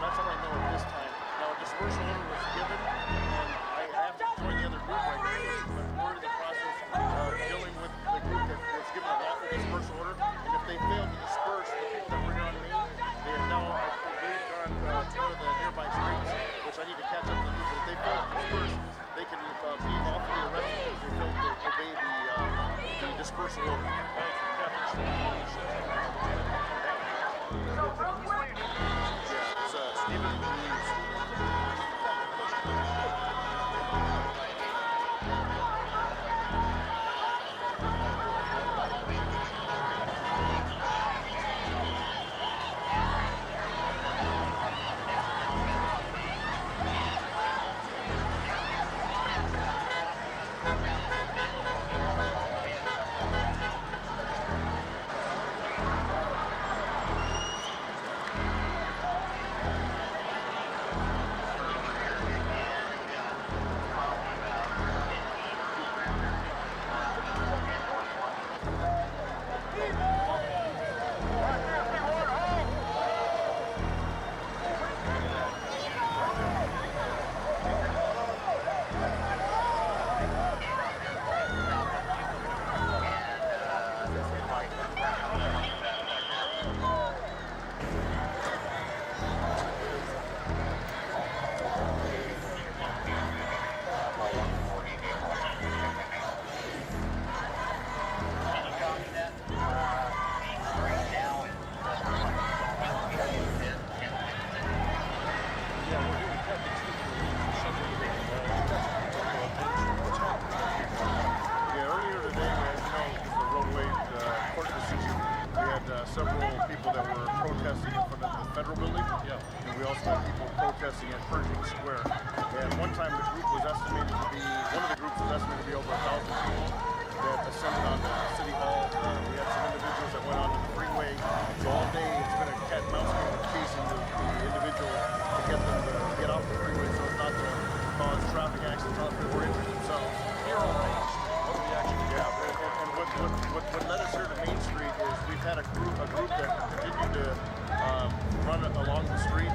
that's all I know at this time. Now, a dispersal order was given, and I have to join the other group right now, but we're in the process of dealing with the group that was given a lawful dispersal order, and if they fail to disperse the people that were here on Main, they have now gone to one of the nearby streets, which I need to catch up to the group, but if they fail to disperse, they can be lawfully arrested if they fail to obey the dispersal order. Several people that were protesting in front of the federal building, and we also had people protesting at Pershing Square. And one time the group was estimated to be, one of the groups was estimated to be over 1,000 people that ascended onto City Hall. We had some individuals that went onto the freeway. So all day it's been a cat and mouse game chasing the individual to get them to get off the freeway so as not to cause traffic accidents or injure themselves. Here on and what led us here to Main Street is we've had a group that continued to run along the street,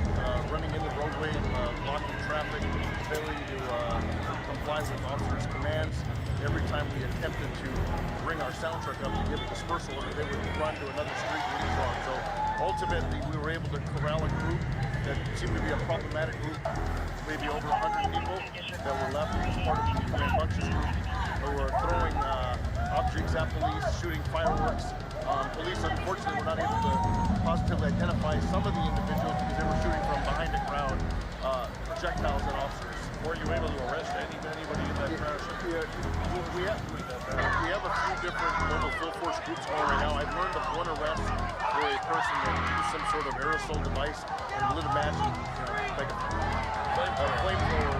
running in the roadway, blocking traffic, failing to comply with officers' commands. Every time we attempted to bring our sound truck up to give a dispersal order, they would run to another street leapfrog. So ultimately, we were able to corral a group that seemed to be a problematic group, maybe over 100 people that were left as part of the rambunctious group who were throwing objects at police, shooting fireworks. Police, unfortunately, were not able to positively identify some of the individuals because they were shooting from behind the crowd, projectiles at officers. Were you able to arrest anybody in that crash? Yeah, we have a few different mobile field force groups going right now. I've learned of one arrest for a person that used some sort of aerosol device and lit a match, like a flamethrower,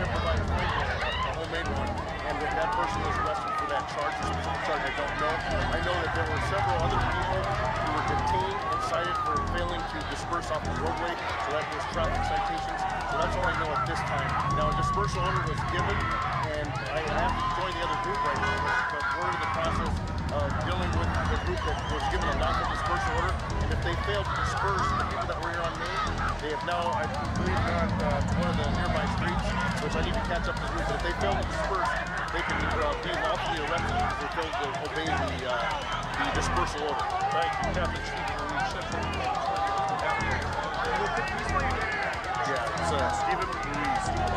improvised flamethrower, a homemade one, and that person was arrested for that charge. Or some charge I don't know. I know that there were several other people who were detained and cited for failing to disperse off the roadway, so that was traffic citations. So that's all I know at this time. Now, a dispersal order was given, and I have to join the other group right now, but we're in the process of dealing with the group that was given a lawful dispersal order, and if they fail to disperse the people that were here on Main, they have now, I believe, gone to one of the nearby streets, which I need to catch up to the group, but if they fail to disperse, they can be lawfully arrested because they failed to obey the dispersal order. Thank you, Captain Stephen Ruiz. Yeah, it's Stephen Ruiz.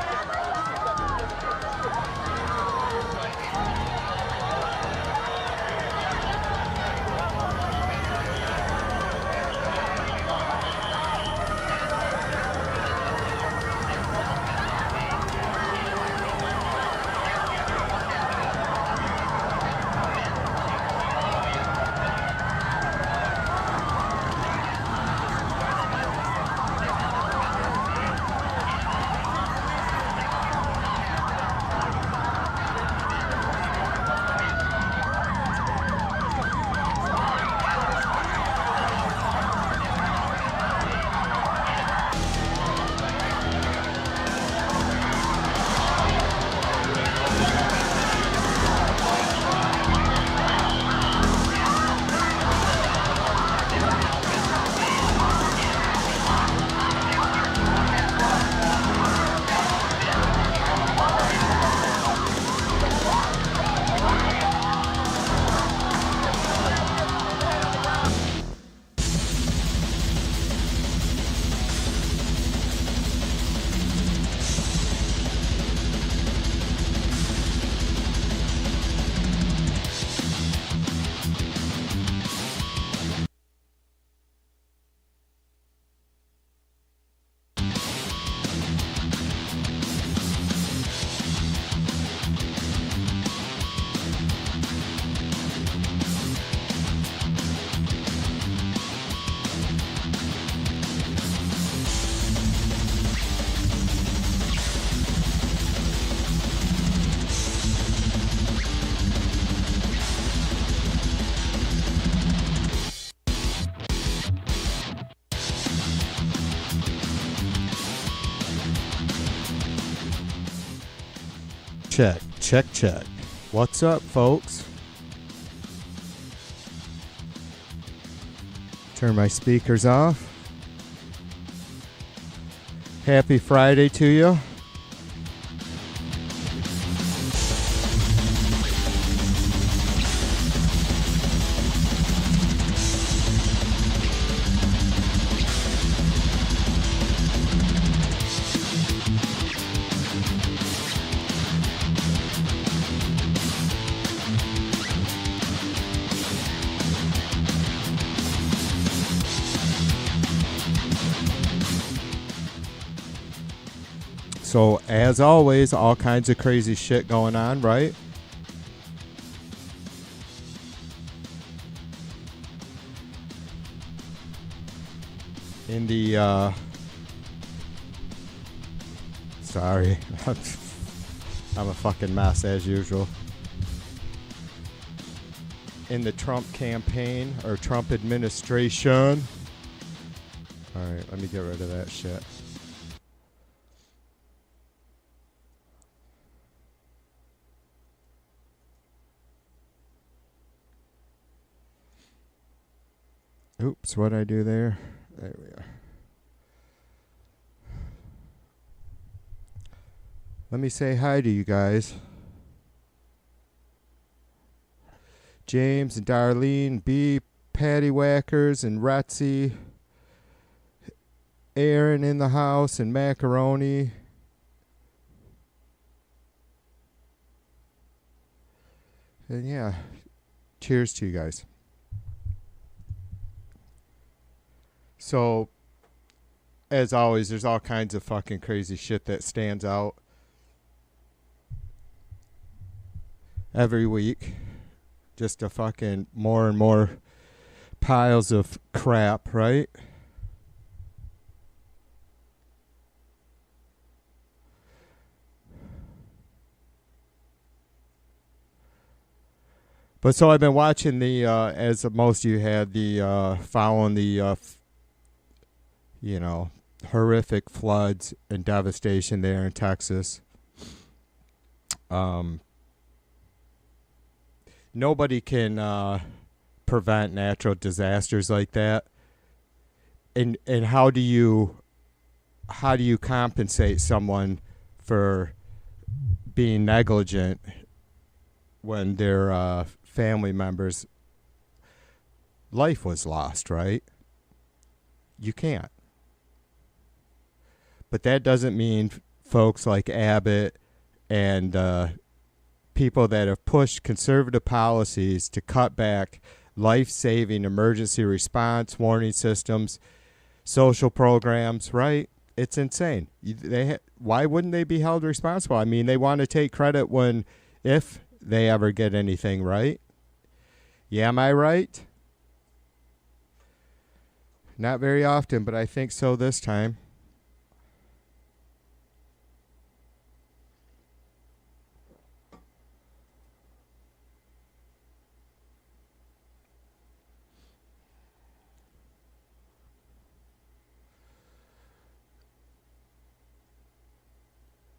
check, check, check. What's up, folks? Turn my speakers off. Happy Friday to you. So, as always, all kinds of crazy shit going on, right? In the, sorry. I'm a fucking mess, as usual. In the Trump campaign, or Trump administration. Alright, let me get rid of that shit. Oops, what'd I do there? There we are. Let me say hi to you guys. James and Darlene, B, Patty Whackers, and Retsy. Aaron in the house, and Macaroni. And yeah, cheers to you guys. So, as always, there's all kinds of fucking crazy shit that stands out every week. Just a fucking more and more piles of crap, right? But so I've been watching the, as most of you had, the, following the, you know, horrific floods and devastation there in Texas. Nobody can prevent natural disasters like that. And how do you compensate someone for being negligent when their family members' life was lost, right? You can't. But that doesn't mean folks like Abbott and people that have pushed conservative policies to cut back life-saving emergency response warning systems, social programs, right? It's insane. Why wouldn't they be held responsible? I mean, they want to take credit if they ever get anything right. Yeah, am I right? Not very often, but I think so this time.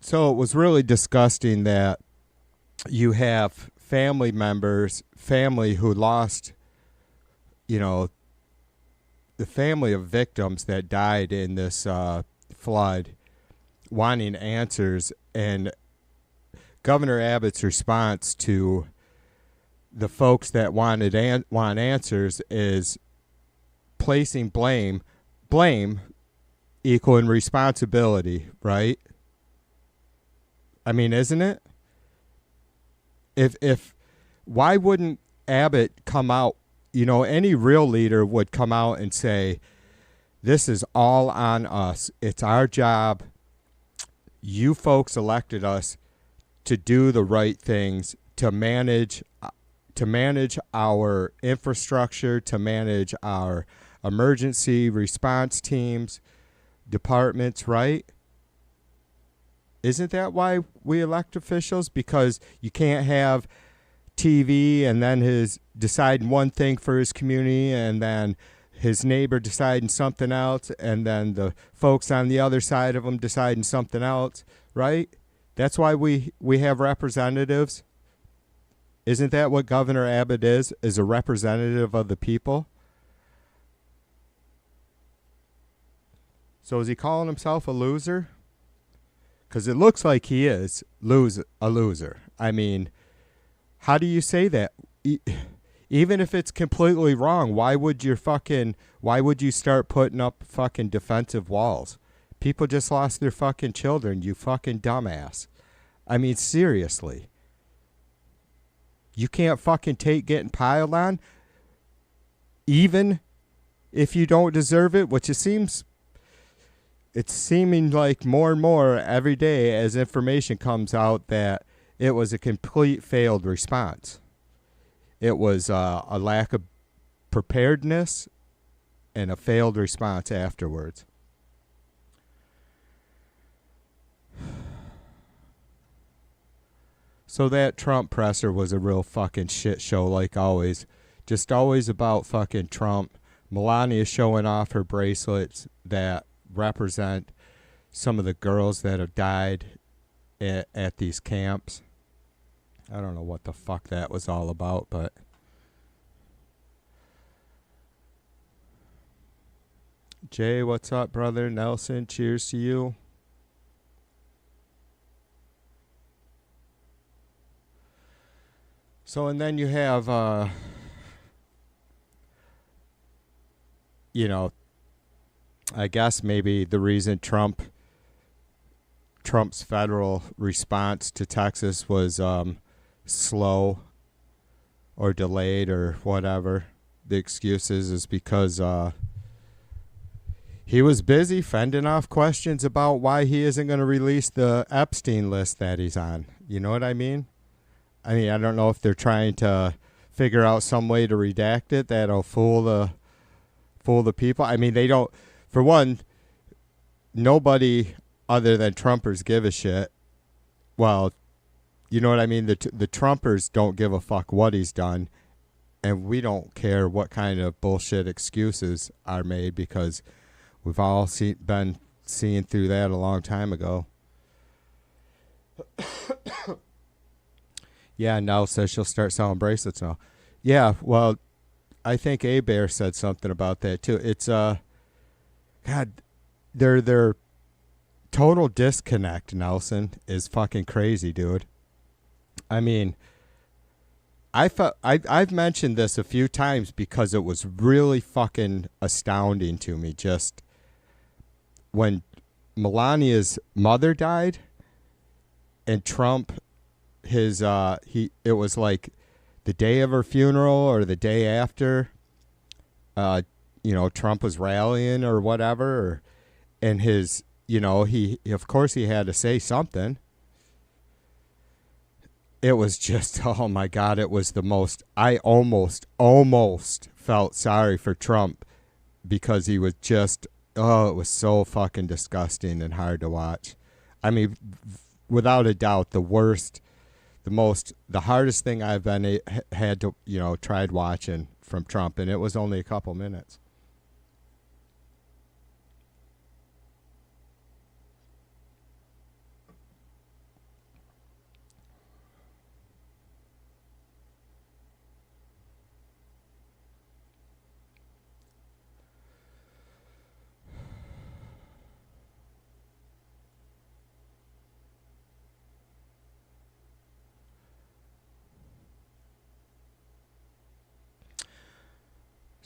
So it was really disgusting that you have family who lost, you know, the family of victims that died in this flood wanting answers. And Governor Abbott's response to the folks that want answers is placing blame equaling responsibility, right? I mean, isn't it? If why wouldn't Abbott come out? You know, any real leader would come out and say, this is all on us. It's our job. You folks elected us to do the right things, to manage our infrastructure, to manage our emergency response teams, departments, right? Isn't that why we elect officials? Because you can't have TV and then his deciding one thing for his community and then his neighbor deciding something else and then the folks on the other side of him deciding something else, right? That's why we have representatives. Isn't that what Governor Abbott is a representative of the people? So is he calling himself a loser? Because it looks like he is a loser. I mean, how do you say that? Even if it's completely wrong, why would you start putting up fucking defensive walls? People just lost their fucking children, you fucking dumbass. I mean, seriously. You can't fucking take getting piled on, even if you don't deserve it, which it's seeming like more and more every day as information comes out that it was a complete failed response. It was a lack of preparedness and a failed response afterwards. So that Trump presser was a real fucking shit show, like always. Just always about fucking Trump. Melania showing off her bracelets that represent some of the girls that have died at these camps. I don't know what the fuck that was all about, but... Jay, what's up, brother? Nelson, cheers to you. So, and then you have, I guess maybe the reason Trump's federal response to Texas was slow or delayed or whatever the excuse is because he was busy fending off questions about why he isn't going to release the Epstein list that he's on. You know what I mean? I don't know if they're trying to figure out some way to redact it that'll fool the people. I mean, they don't. For one, nobody other than Trumpers give a shit. Well, you know what I mean? The Trumpers don't give a fuck what he's done, and we don't care what kind of bullshit excuses are made because we've all been seeing through that a long time ago. Yeah, Nell says she'll start selling bracelets now. Yeah, well, I think A-Bear said something about that too. It's God, their total disconnect, Nelson, is fucking crazy, dude. I mean, I've mentioned this a few times because it was really fucking astounding to me. Just when Melania's mother died, and Trump. It was like the day of her funeral or the day after, Trump was rallying or whatever, and he of course he had to say something. It was just, oh my God, it was the most, I almost felt sorry for Trump because he was just, it was so fucking disgusting and hard to watch. I mean, without a doubt, the hardest thing I've had to, tried watching from Trump, and it was only a couple minutes.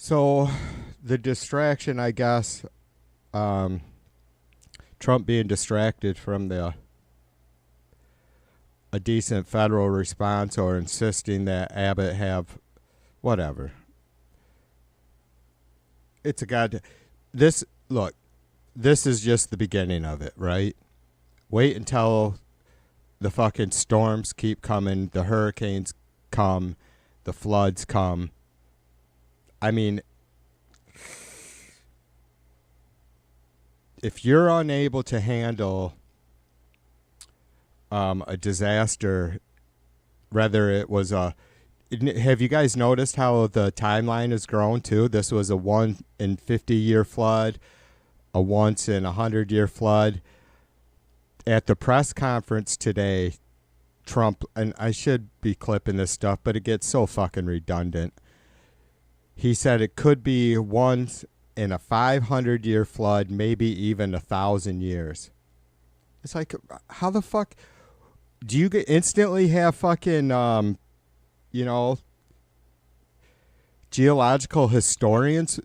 So, the distraction, I guess, Trump being distracted from a decent federal response or insisting that Abbott have whatever. It's a god. This is just the beginning of it, right? Wait until the fucking storms keep coming, the hurricanes come, the floods come. I mean, if you're unable to handle a disaster, whether it was have you guys noticed how the timeline has grown too? This was a 1 in 50 year flood, a once in 100 year flood, at the press conference today, Trump, and I should be clipping this stuff, but it gets so fucking redundant. He said it could be once in a 500-year flood, maybe even 1,000 years. It's like, how the fuck do you instantly have fucking, geological historians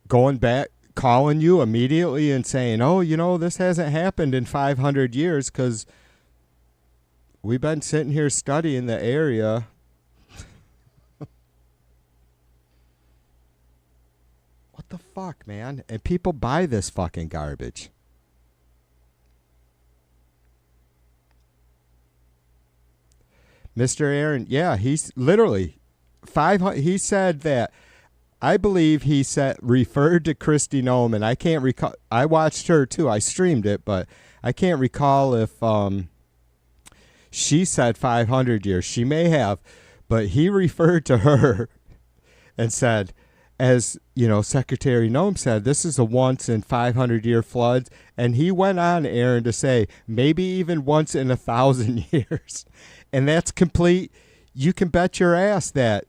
going back, calling you immediately and saying, oh, this hasn't happened in 500 years because we've been sitting here studying the area. What the fuck, man? And people buy this fucking garbage. Mr. Aaron, yeah, he's literally 500. He said that, I believe he said, referred to Kristi Noem, I can't recall. I watched her too. I streamed it, but I can't recall if she said 500 years. She may have, but he referred to her and said, as Secretary Noem said, this is a once in 500-year flood. And he went on, Aaron, to say maybe even once in 1,000 years. And that's complete. You can bet your ass that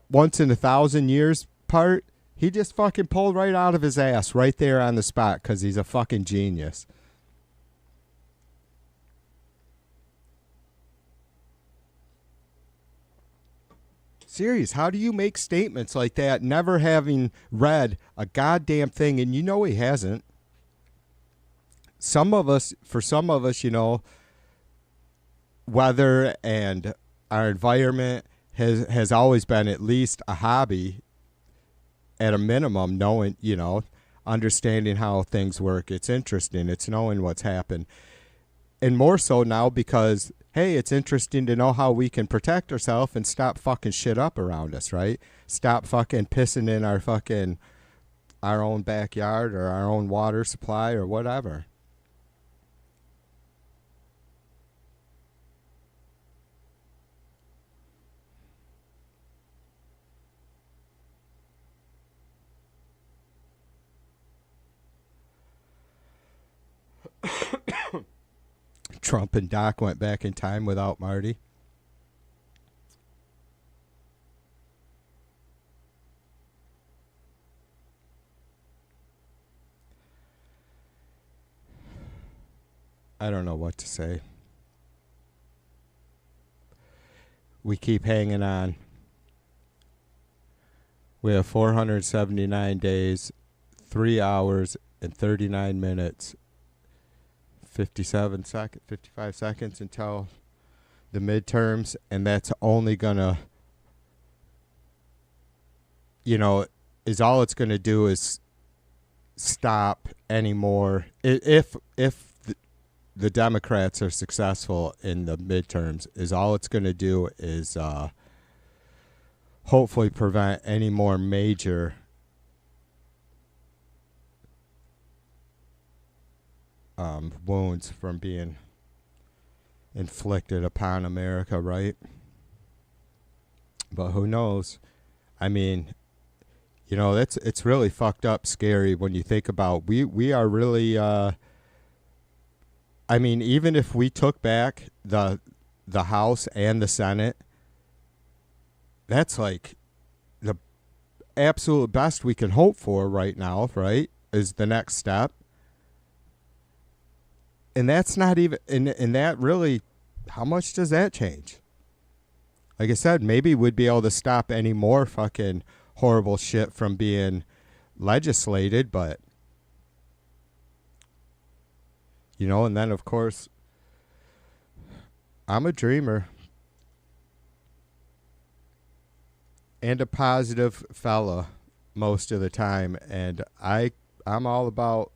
once in 1,000 years part, he just fucking pulled right out of his ass right there on the spot because he's a fucking genius. Serious, how do you make statements like that never having read a goddamn thing? And he hasn't. For some of us, weather and our environment has always been at least a hobby, at a minimum, knowing, understanding how things work. It's interesting. It's knowing what's happened. And more so now because, hey, it's interesting to know how we can protect ourselves and stop fucking shit up around us, right? Stop fucking pissing in our own backyard or our own water supply or whatever. Trump and Doc went back in time without Marty. I don't know what to say. We keep hanging on. We have 479 days, 3 hours, and 39 minutes. 55 seconds until the midterms, and that's only gonna, is all it's gonna do is stop any more. If the Democrats are successful in the midterms, is all it's gonna do is hopefully prevent any more major wounds from being inflicted upon America, right? But who knows? I mean, it's really fucked up scary when you think about we are really I mean, even if we took back the House and the Senate, that's like the absolute best we can hope for right now, right? Is the next step. And that's not even, and that really, how much does that change? Like I said, maybe we'd be able to stop any more fucking horrible shit from being legislated, but, and then, of course, I'm a dreamer and a positive fella most of the time, and I'm all about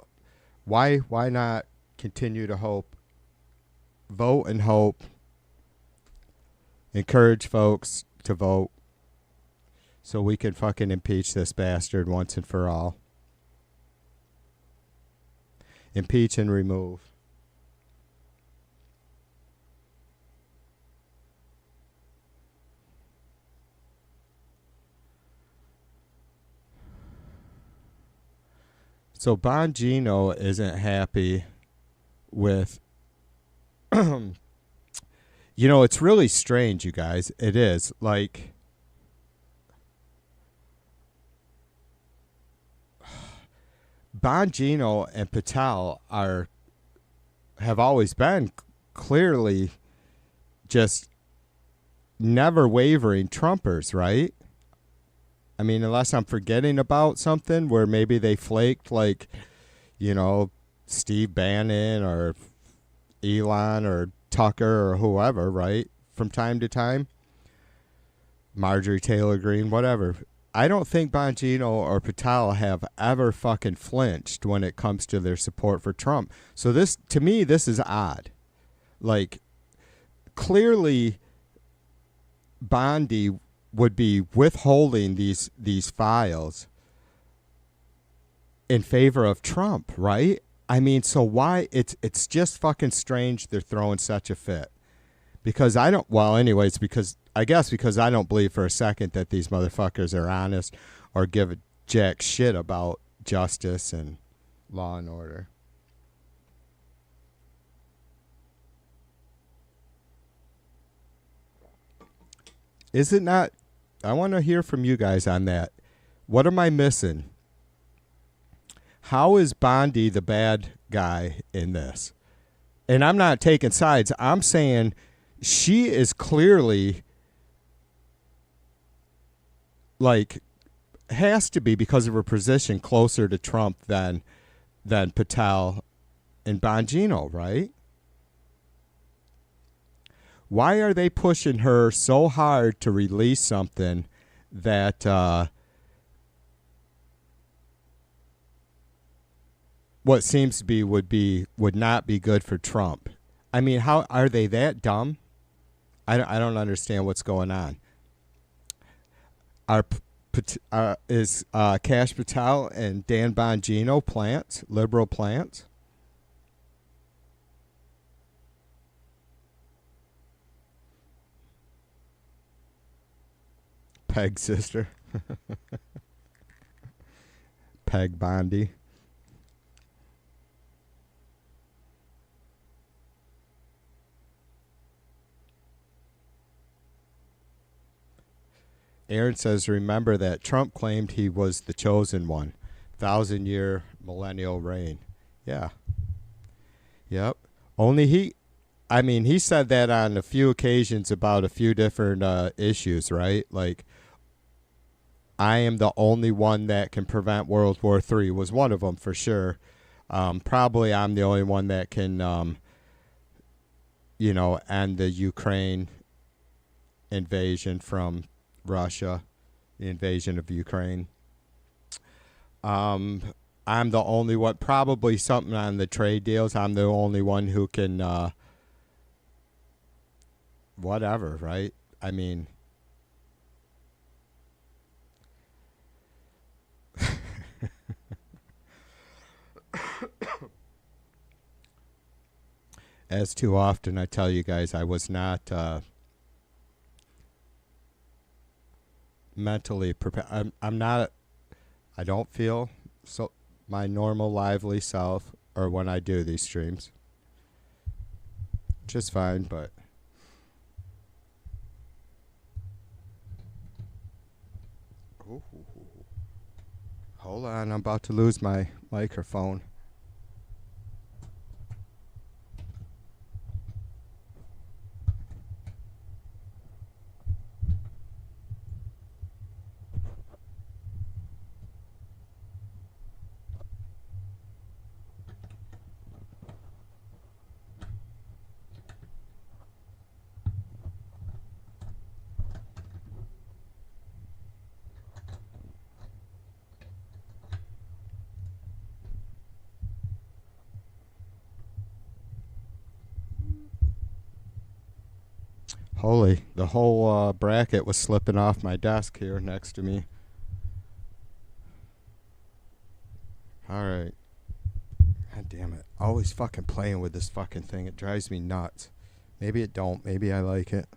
why not continue to hope, vote and hope, encourage folks to vote so we can fucking impeach this bastard once and for all. Impeach and remove. So Bongino isn't happy with it's really strange, you guys. It is like Bongino and Patel have always been clearly just never wavering Trumpers, right? I mean, unless I'm forgetting about something where maybe they flaked, like, Steve Bannon or Elon or Tucker or whoever, right? From time to time. Marjorie Taylor Greene, whatever. I don't think Bongino or Patel have ever fucking flinched when it comes to their support for Trump. So to me, this is odd. Like, clearly, Bondi would be withholding these files in favor of Trump, right? I mean, so why? It's just fucking strange they're throwing such a fit. Because I don't, well, anyways, because I don't believe for a second that these motherfuckers are honest or give a jack shit about justice and law and order. Is it not? I want to hear from you guys on that. What am I missing? How is Bondi the bad guy in this? And I'm not taking sides. I'm saying she is clearly, like, has to be, because of her position, closer to Trump than Patel and Bongino, right? Why are they pushing her so hard to release something that what seems to be would not be good for Trump? I mean, how are they that dumb? I don't understand what's going on. Is Kash Patel and Dan Bongino plants, liberal plants? Peg sister. Peg Bondi. Aaron says, remember that Trump claimed he was the chosen one. 1,000-year millennial reign. Yeah. Yep. Only he said that on a few occasions about a few different issues, right? Like, I am the only one that can prevent World War III was one of them for sure. Probably I'm the only one that can, end the Ukraine invasion from Russia, the invasion of Ukraine. I'm the only one, probably something on the trade deals. I'm the only one who can, whatever, right? I mean, as too often I tell you guys, I was not mentally prepared. I'm not. I don't feel so my normal lively self, or when I do these streams, just fine. But ooh, hold on, I'm about to lose my microphone. Holy, the whole bracket was slipping off my desk here next to me. All right. God damn it. Always fucking playing with this fucking thing. It drives me nuts. Maybe it don't. Maybe I like it.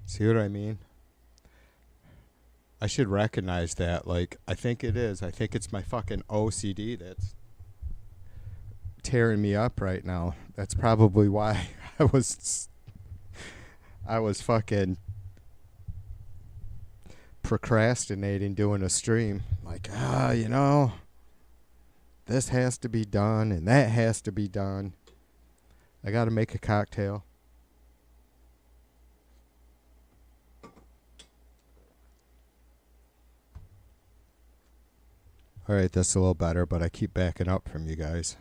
See what I mean? I should recognize that. Like, I think it is. I think it's my fucking OCD that's tearing me up right now. That's probably why I was fucking procrastinating doing a stream. Like, this has to be done and that has to be done. I got to make a cocktail. All right, that's a little better, but I keep backing up from you guys.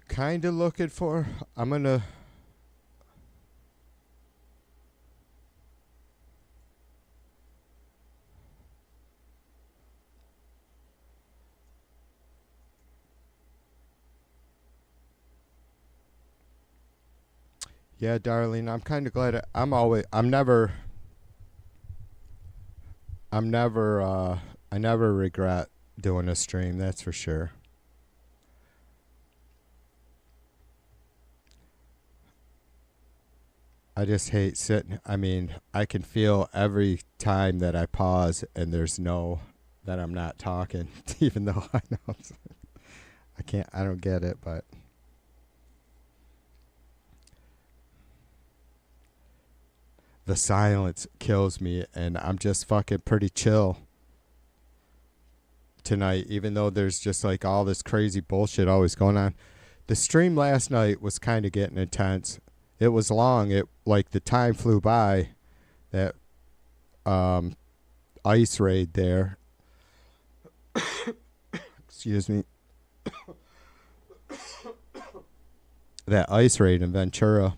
Kind of looking for, I'm going to, yeah, darling, I'm kind of glad I never regret doing a stream, that's for sure. I just hate sitting. I mean, I can feel every time that I pause and that I'm not talking, even though I know I don't get it, but the silence kills me, and I'm just fucking pretty chill tonight, even though there's just like all this crazy bullshit always going on. The stream last night was kind of getting intense. It was long. It like the time flew by. That ice raid there. Excuse me. That ice raid in Ventura.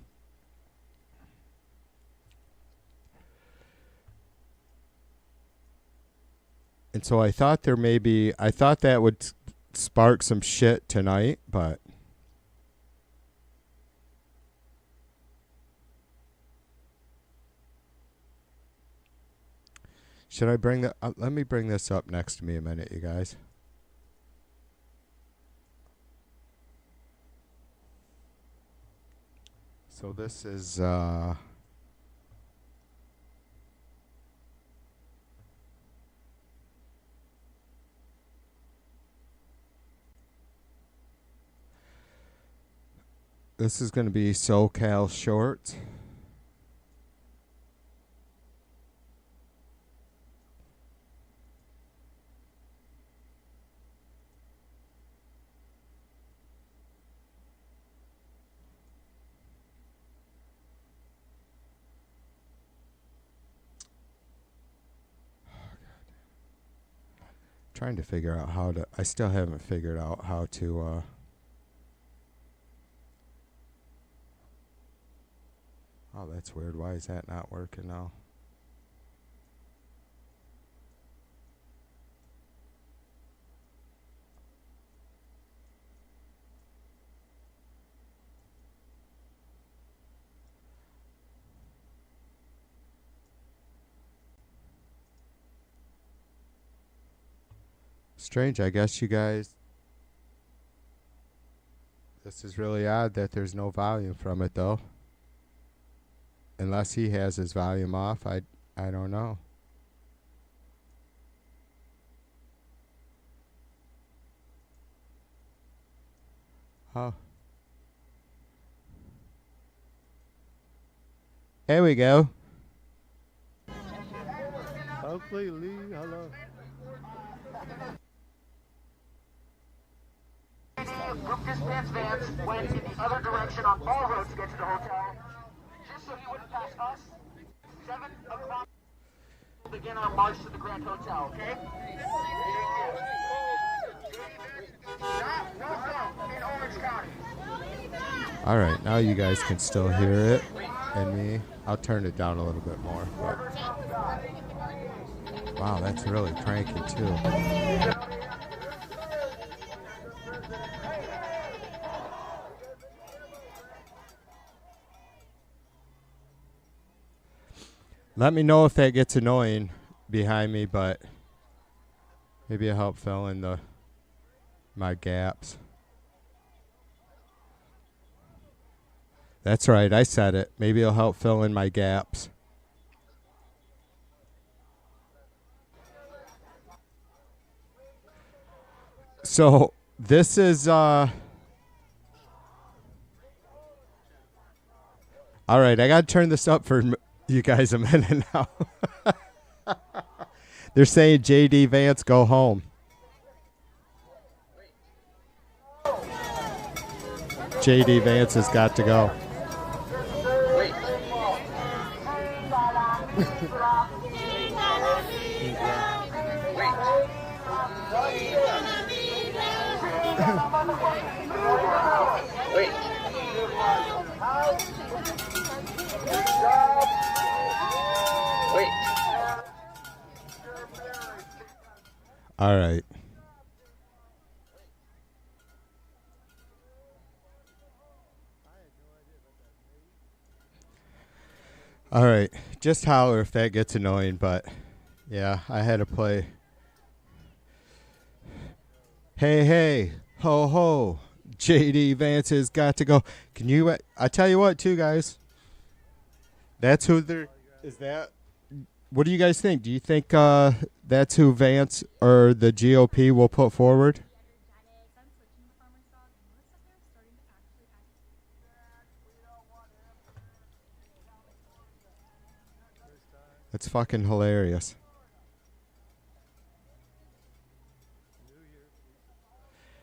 And so I thought that would spark some shit tonight, but should I bring let me bring this up next to me a minute, you guys. So this is this is going to be SoCal Shorts. Trying to figure out how to. I still haven't figured out how to. Oh, that's weird. Why is that not working now? Strange, I guess you guys. This is really odd that there's no volume from it though. Unless he has his volume off, I don't know. Oh. There we go. Completely, hello. Group dispatch vans went in the other direction on all roads to get to the hotel. Just so he wouldn't pass us, 7 o'clock we'll begin our march to the Grand Hotel, okay? In Orange County. All right, now you guys can still hear it and me. I'll turn it down a little bit more. But wow, that's really cranky too. Let me know if that gets annoying. behind me, but maybe it'll help fill in my gaps. That's right, I said it. Maybe it'll help fill in my gaps. So this is all right, I gotta turn this up for you guys a minute now. They're saying JD Vance go home. JD Vance has got to go. All right. All right. Just holler if that gets annoying, but yeah, I had to play. Hey, hey, ho, ho. JD Vance has got to go. Can you, I tell you what, too, guys. That's who they're, is that, what do you guys think? Do you think that's who Vance or the GOP will put forward? That's fucking hilarious.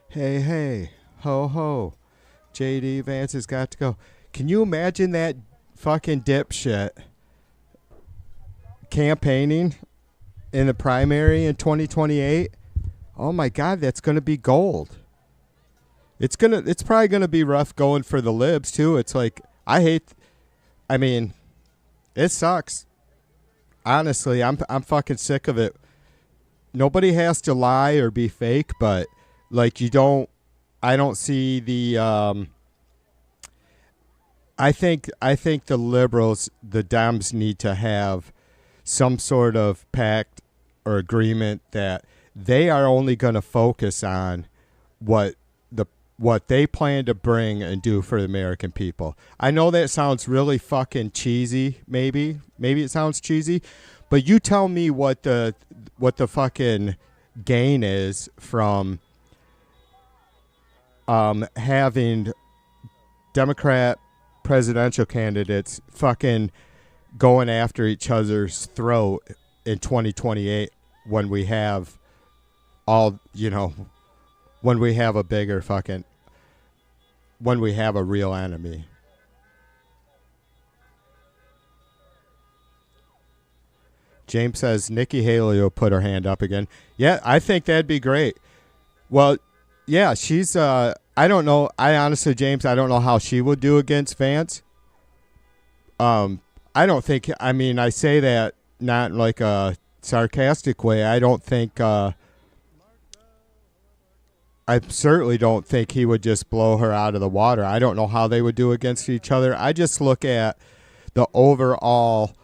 Hey, hey, ho, ho. JD Vance has got to go. Can you imagine that fucking dipshit campaigning in the primary in 2028? Oh my God, that's going to be gold. It's probably going to be rough going for the libs too. It's like, I mean, it sucks. Honestly, I'm fucking sick of it. Nobody has to lie or be fake, but like I don't see the I think the liberals, the Dems need to have some sort of pact or agreement that they are only going to focus on what they plan to bring and do for the American people. I know that sounds really fucking cheesy, maybe it sounds cheesy, but you tell me what the fucking gain is from having Democrat presidential candidates fucking going after each other's throat in 2028 when we have when we have a bigger fucking, when we have a real enemy. James says Nikki Haley will put her hand up again. Yeah, I think that'd be great. Well, yeah, she's, I don't know. I honestly, James, I don't know how she would do against Vance. I don't think, I mean, I say that not in like a sarcastic way. I don't think, I certainly don't think he would just blow her out of the water. I don't know how they would do against each other. I just look at the overall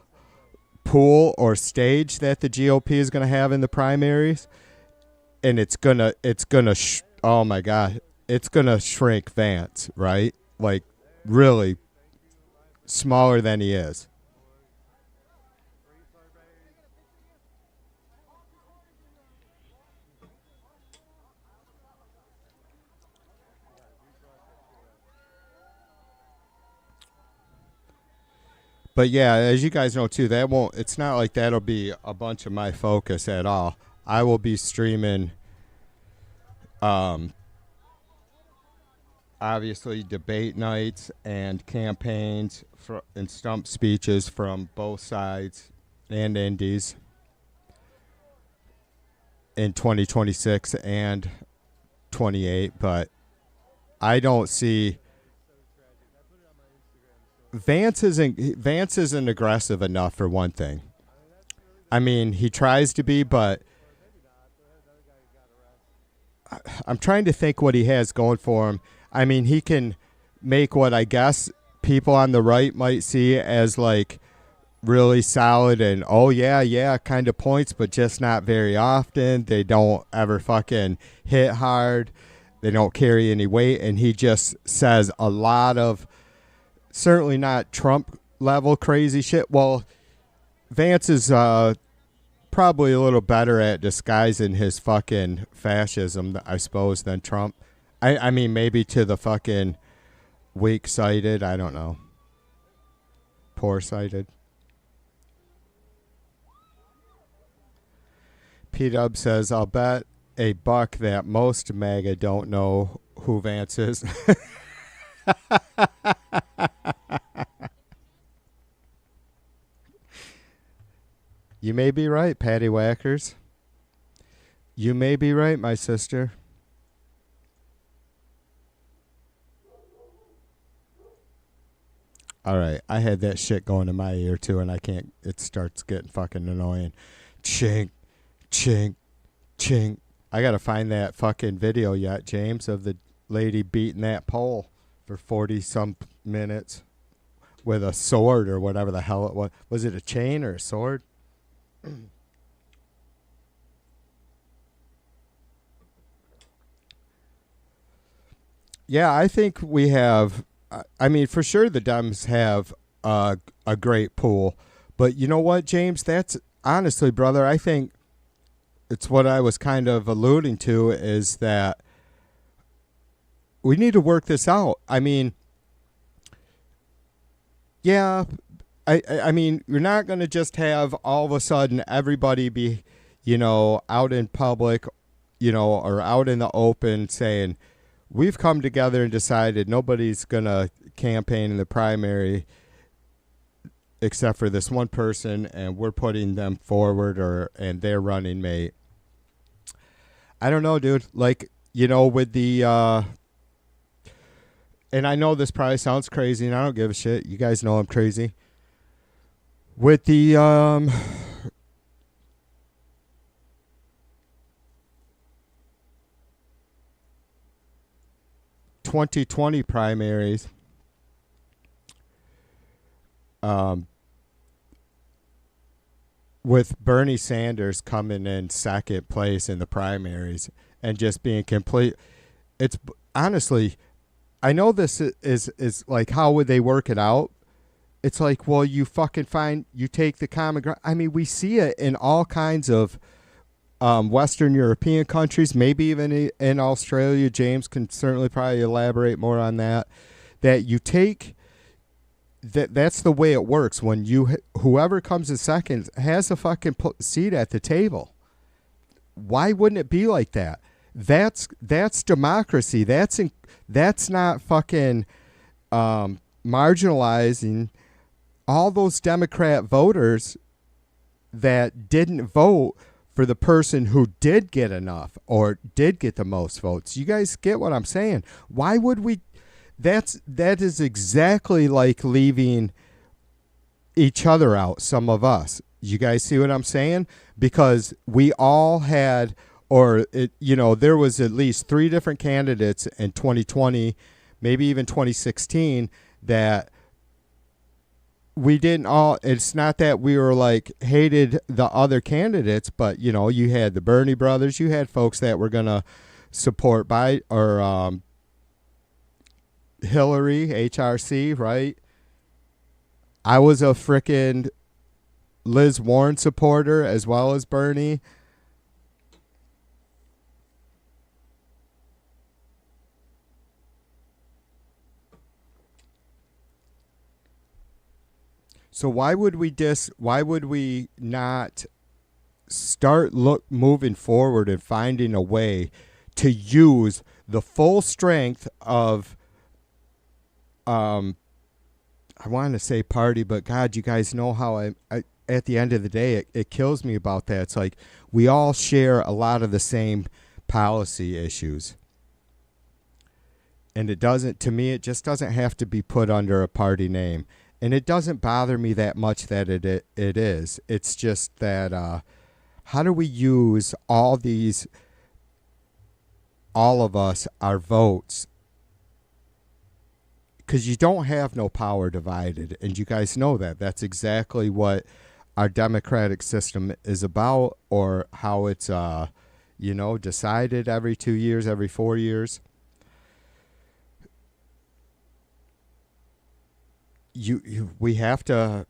pool or stage that the GOP is going to have in the primaries, and it's gonna oh my God, it's gonna shrink Vance, right? Like really smaller than he is. But yeah, as you guys know too, it's not like that'll be a bunch of my focus at all. I will be streaming obviously debate nights and campaigns and stump speeches from both sides and indies in 2026 and 28, but I don't see Vance isn't aggressive enough for one thing. I mean, he tries to be, but I'm trying to think what he has going for him. I mean, he can make what I guess people on the right might see as like really solid and oh yeah kind of points, but just not very often. They don't ever fucking hit hard. They don't carry any weight, and he just says a lot of certainly not Trump level crazy shit. Well, Vance is probably a little better at disguising his fucking fascism, I suppose, than Trump. I mean, maybe to the fucking weak-sighted. I don't know. Poor-sighted. P-Dub says, I'll bet a buck that most MAGA don't know who Vance is. You may be right, Patty Whackers. You may be right, my sister. All right, I had that shit going in my ear too, and I can't. It starts getting fucking annoying. Chink, chink, chink. I gotta find that fucking video yet, James, of the lady beating that pole for 40-some minutes with a sword or whatever the hell it was. Was it a chain or a sword? Yeah, I think we have. I mean, for sure, the Dems have a great pool, but you know what, James? That's honestly, brother. I think it's what I was kind of alluding to is that we need to work this out. I mean, yeah, I mean, you're not going to just have all of a sudden everybody be, out in public, or out in the open saying, we've come together and decided nobody's going to campaign in the primary except for this one person, and we're putting them forward and their running mate. I don't know, dude. Like, with the and I know this probably sounds crazy, and I don't give a shit. You guys know I'm crazy. With the 2020 primaries, with Bernie Sanders coming in second place in the primaries and just being complete. It's honestly, I know this is like, how would they work it out? It's like, well, you take the common ground. I mean, we see it in all kinds of Western European countries, maybe even in Australia. James can certainly probably elaborate more on that. That you take, that's the way it works. When whoever comes in second has a fucking seat at the table. Why wouldn't it be like that? That's democracy. That's not fucking marginalizing all those Democrat voters that didn't vote for the person who did get enough or did get the most votes. You guys get what I'm saying? Why would we? That is exactly like leaving each other out, some of us. You guys see what I'm saying? Because we all had, there was at least 3 different candidates in 2020, maybe even 2016, that we didn't all. It's not that we were like hated the other candidates, but you had the Bernie brothers, you had folks that were gonna support Hillary, HRC, right? I was a frickin' Liz Warren supporter as well as Bernie. So why would we not start moving forward and finding a way to use the full strength of I want to say party, but God, you guys know how I at the end of the day, it kills me about that. It's like we all share a lot of the same policy issues. And it just doesn't have to be put under a party name. And it doesn't bother me that much that it is. It's just that how do we use all of us, our votes, because you don't have no power divided, and you guys know that. That's exactly what our democratic system is about, or how it's decided every 2 years, every 4 years. We have to,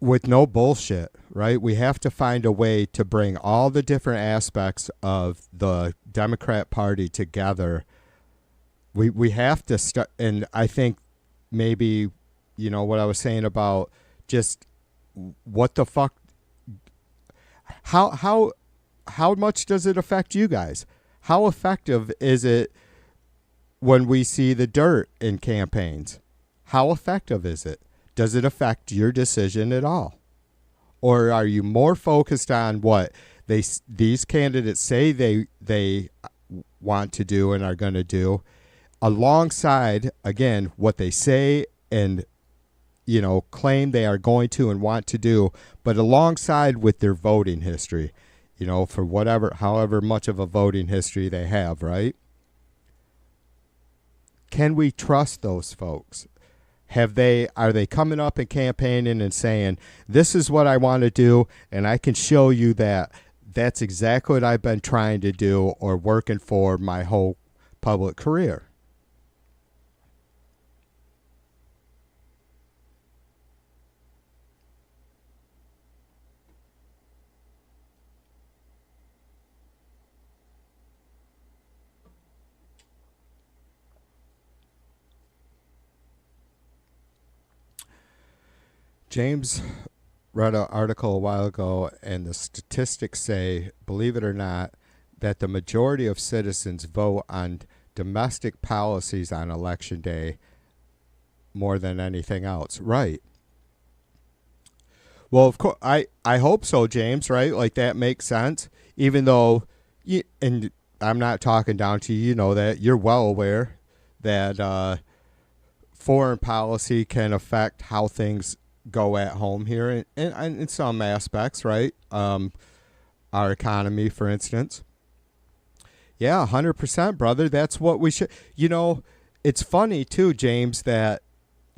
with no bullshit, right? We have to find a way to bring all the different aspects of the Democrat Party together. We have to start, and I think maybe, what I was saying about just what the fuck, how much does it affect you guys? How effective is it when we see the dirt in campaigns? How effective is it? Does it affect your decision at all? Or are you more focused on what these candidates say they want to do and are going to do, alongside, again, what they say and claim they are going to and want to do, but alongside with their voting history, for however much of a voting history they have, right? Can we trust those folks? Are they coming up and campaigning and saying, this is what I want to do, and I can show you that that's exactly what I've been trying to do or working for my whole public career? James read an article a while ago, and the statistics say, believe it or not, that the majority of citizens vote on domestic policies on election day more than anything else. Right. Well, of course, I hope so, James, right? Like, that makes sense, even though, and I'm not talking down to you, that you're well aware that foreign policy can affect how things go at home here in some aspects, right? Our economy, for instance. Yeah, 100%, brother. That's what we should. It's funny, too, James, that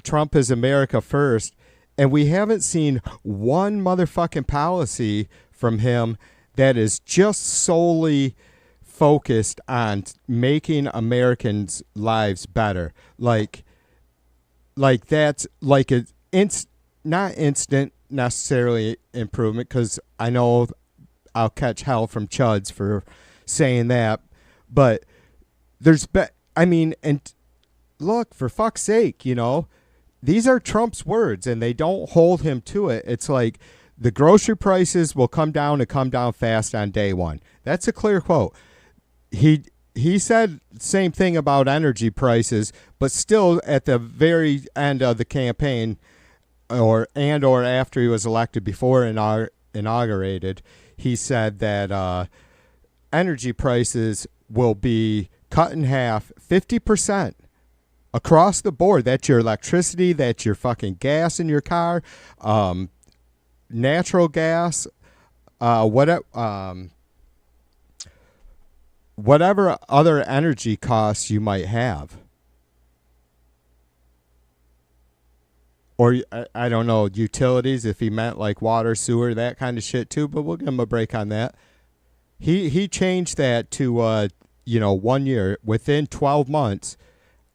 Trump is America first, and we haven't seen one motherfucking policy from him that is just solely focused on making Americans' lives better. Like that's like a not instant necessarily improvement, because I know I'll catch hell from chuds for saying that, but and look, for fuck's sake, these are Trump's words and they don't hold him to it. It's like the grocery prices will come down and come down fast on day one. That's a clear quote. He said the same thing about energy prices, but still at the very end of the campaign, or after he was elected, before inaugurated, he said that energy prices will be cut in half, 50% across the board. That's your electricity, that's your fucking gas in your car, natural gas, whatever other energy costs you might have. Or, I don't know, utilities, if he meant like water, sewer, that kind of shit too, but we'll give him a break on that. He changed that to, 1 year. Within 12 months,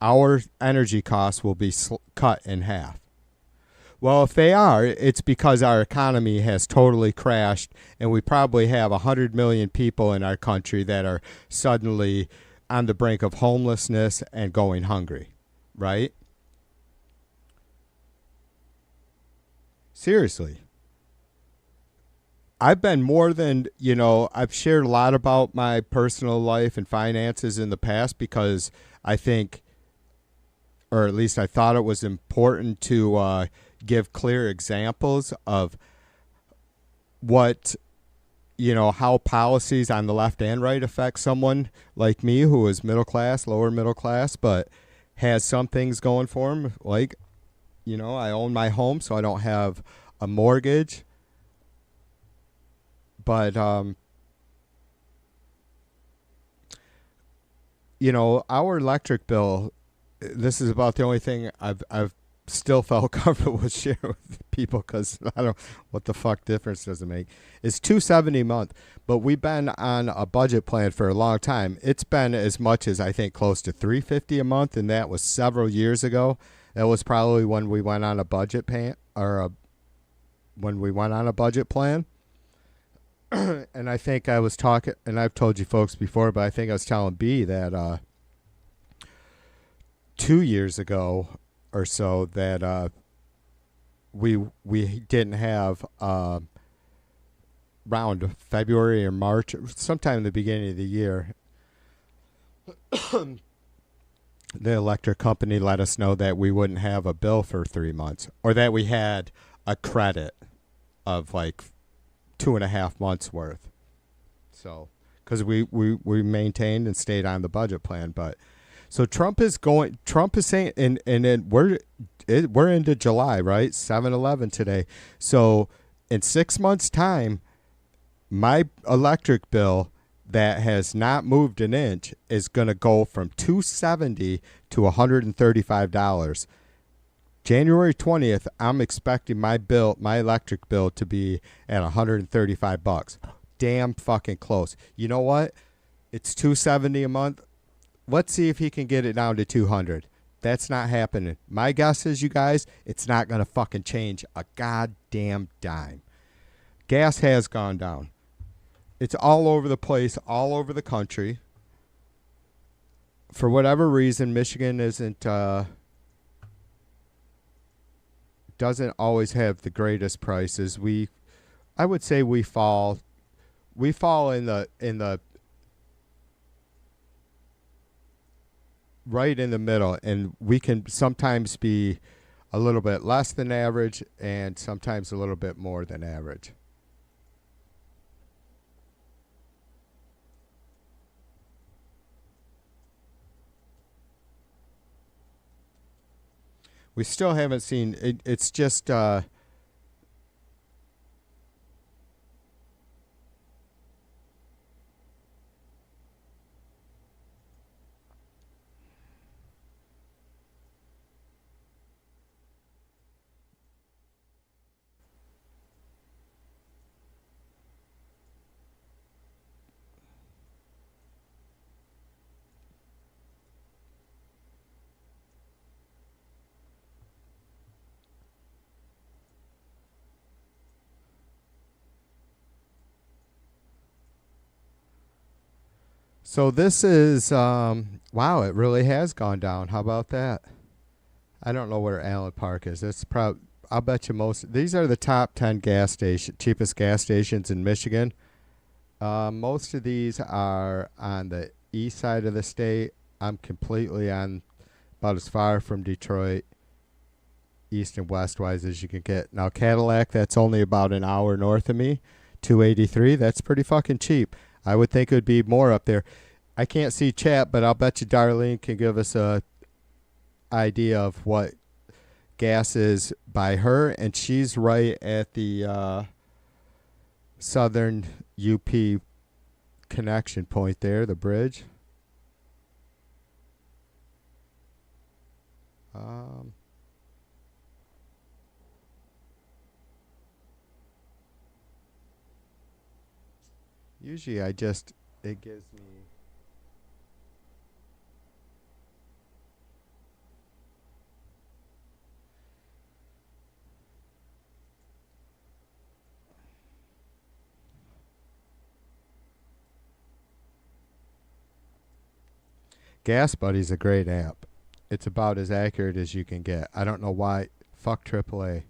our energy costs will be cut in half. Well, if they are, it's because our economy has totally crashed, and we probably have 100 million people in our country that are suddenly on the brink of homelessness and going hungry, right? Seriously. I've been more than, I've shared a lot about my personal life and finances in the past, because I think, or at least I thought it was important to give clear examples of what, how policies on the left and right affect someone like me, who is middle class, lower middle class, but has some things going for him. Like, I own my home, so I don't have a mortgage. But, our electric bill this is about the only thing I've still felt comfortable with sharing with people because I don't what the fuck difference does it make. It's $270 a month, but we've been on a budget plan for a long time. It's been as much as I think close to $350 a month, and that was several years ago. That was probably when we went on a budget plan when we went on a budget plan. And I think I was talking, and I've told you folks before, but I think I was telling B that 2 years ago or so that we didn't have around February or March, sometime in the beginning of the year, the electric company let us know that we wouldn't have a bill for 3 months, or that we had a credit of like 2.5 months worth. So, because we maintained and stayed on the budget plan, but so Trump is saying, and then we're into July, right? 7/11 today. So in 6 months' time, my electric bill that has not moved an inch is going to go from $270 to $135. January 20th, I'm expecting my electric bill to be at $135. Damn fucking close. You know what? It's $270 a month. Let's see if he can get it down to $200. That's not happening. My guess is, you guys, it's not going to fucking change a goddamn dime. Gas has gone down. It's all over the place, all over the country. For whatever reason, Michigan doesn't always have the greatest prices. I would say we fall in the right in the middle, and we can sometimes be a little bit less than average and sometimes a little bit more than average. We still haven't seen it. It's just so this is wow, it really has gone down. How about that? I don't know where Allen Park is. It's probably, I'll bet you these are the top 10 cheapest gas stations in Michigan. Most of these are on the east side of the state. I'm completely on about as far from Detroit, east and west wise, as you can get. Now Cadillac, that's only about an hour north of me, 283. That's pretty fucking cheap. I would think it would be more up there. I can't see chat, but I'll bet you Darlene can give us a idea of what gas is by her, and she's right at the southern UP connection point there, the bridge. Usually it gives me Gas Buddy's a great app. It's about as accurate as you can get. I don't know why. Fuck AAA.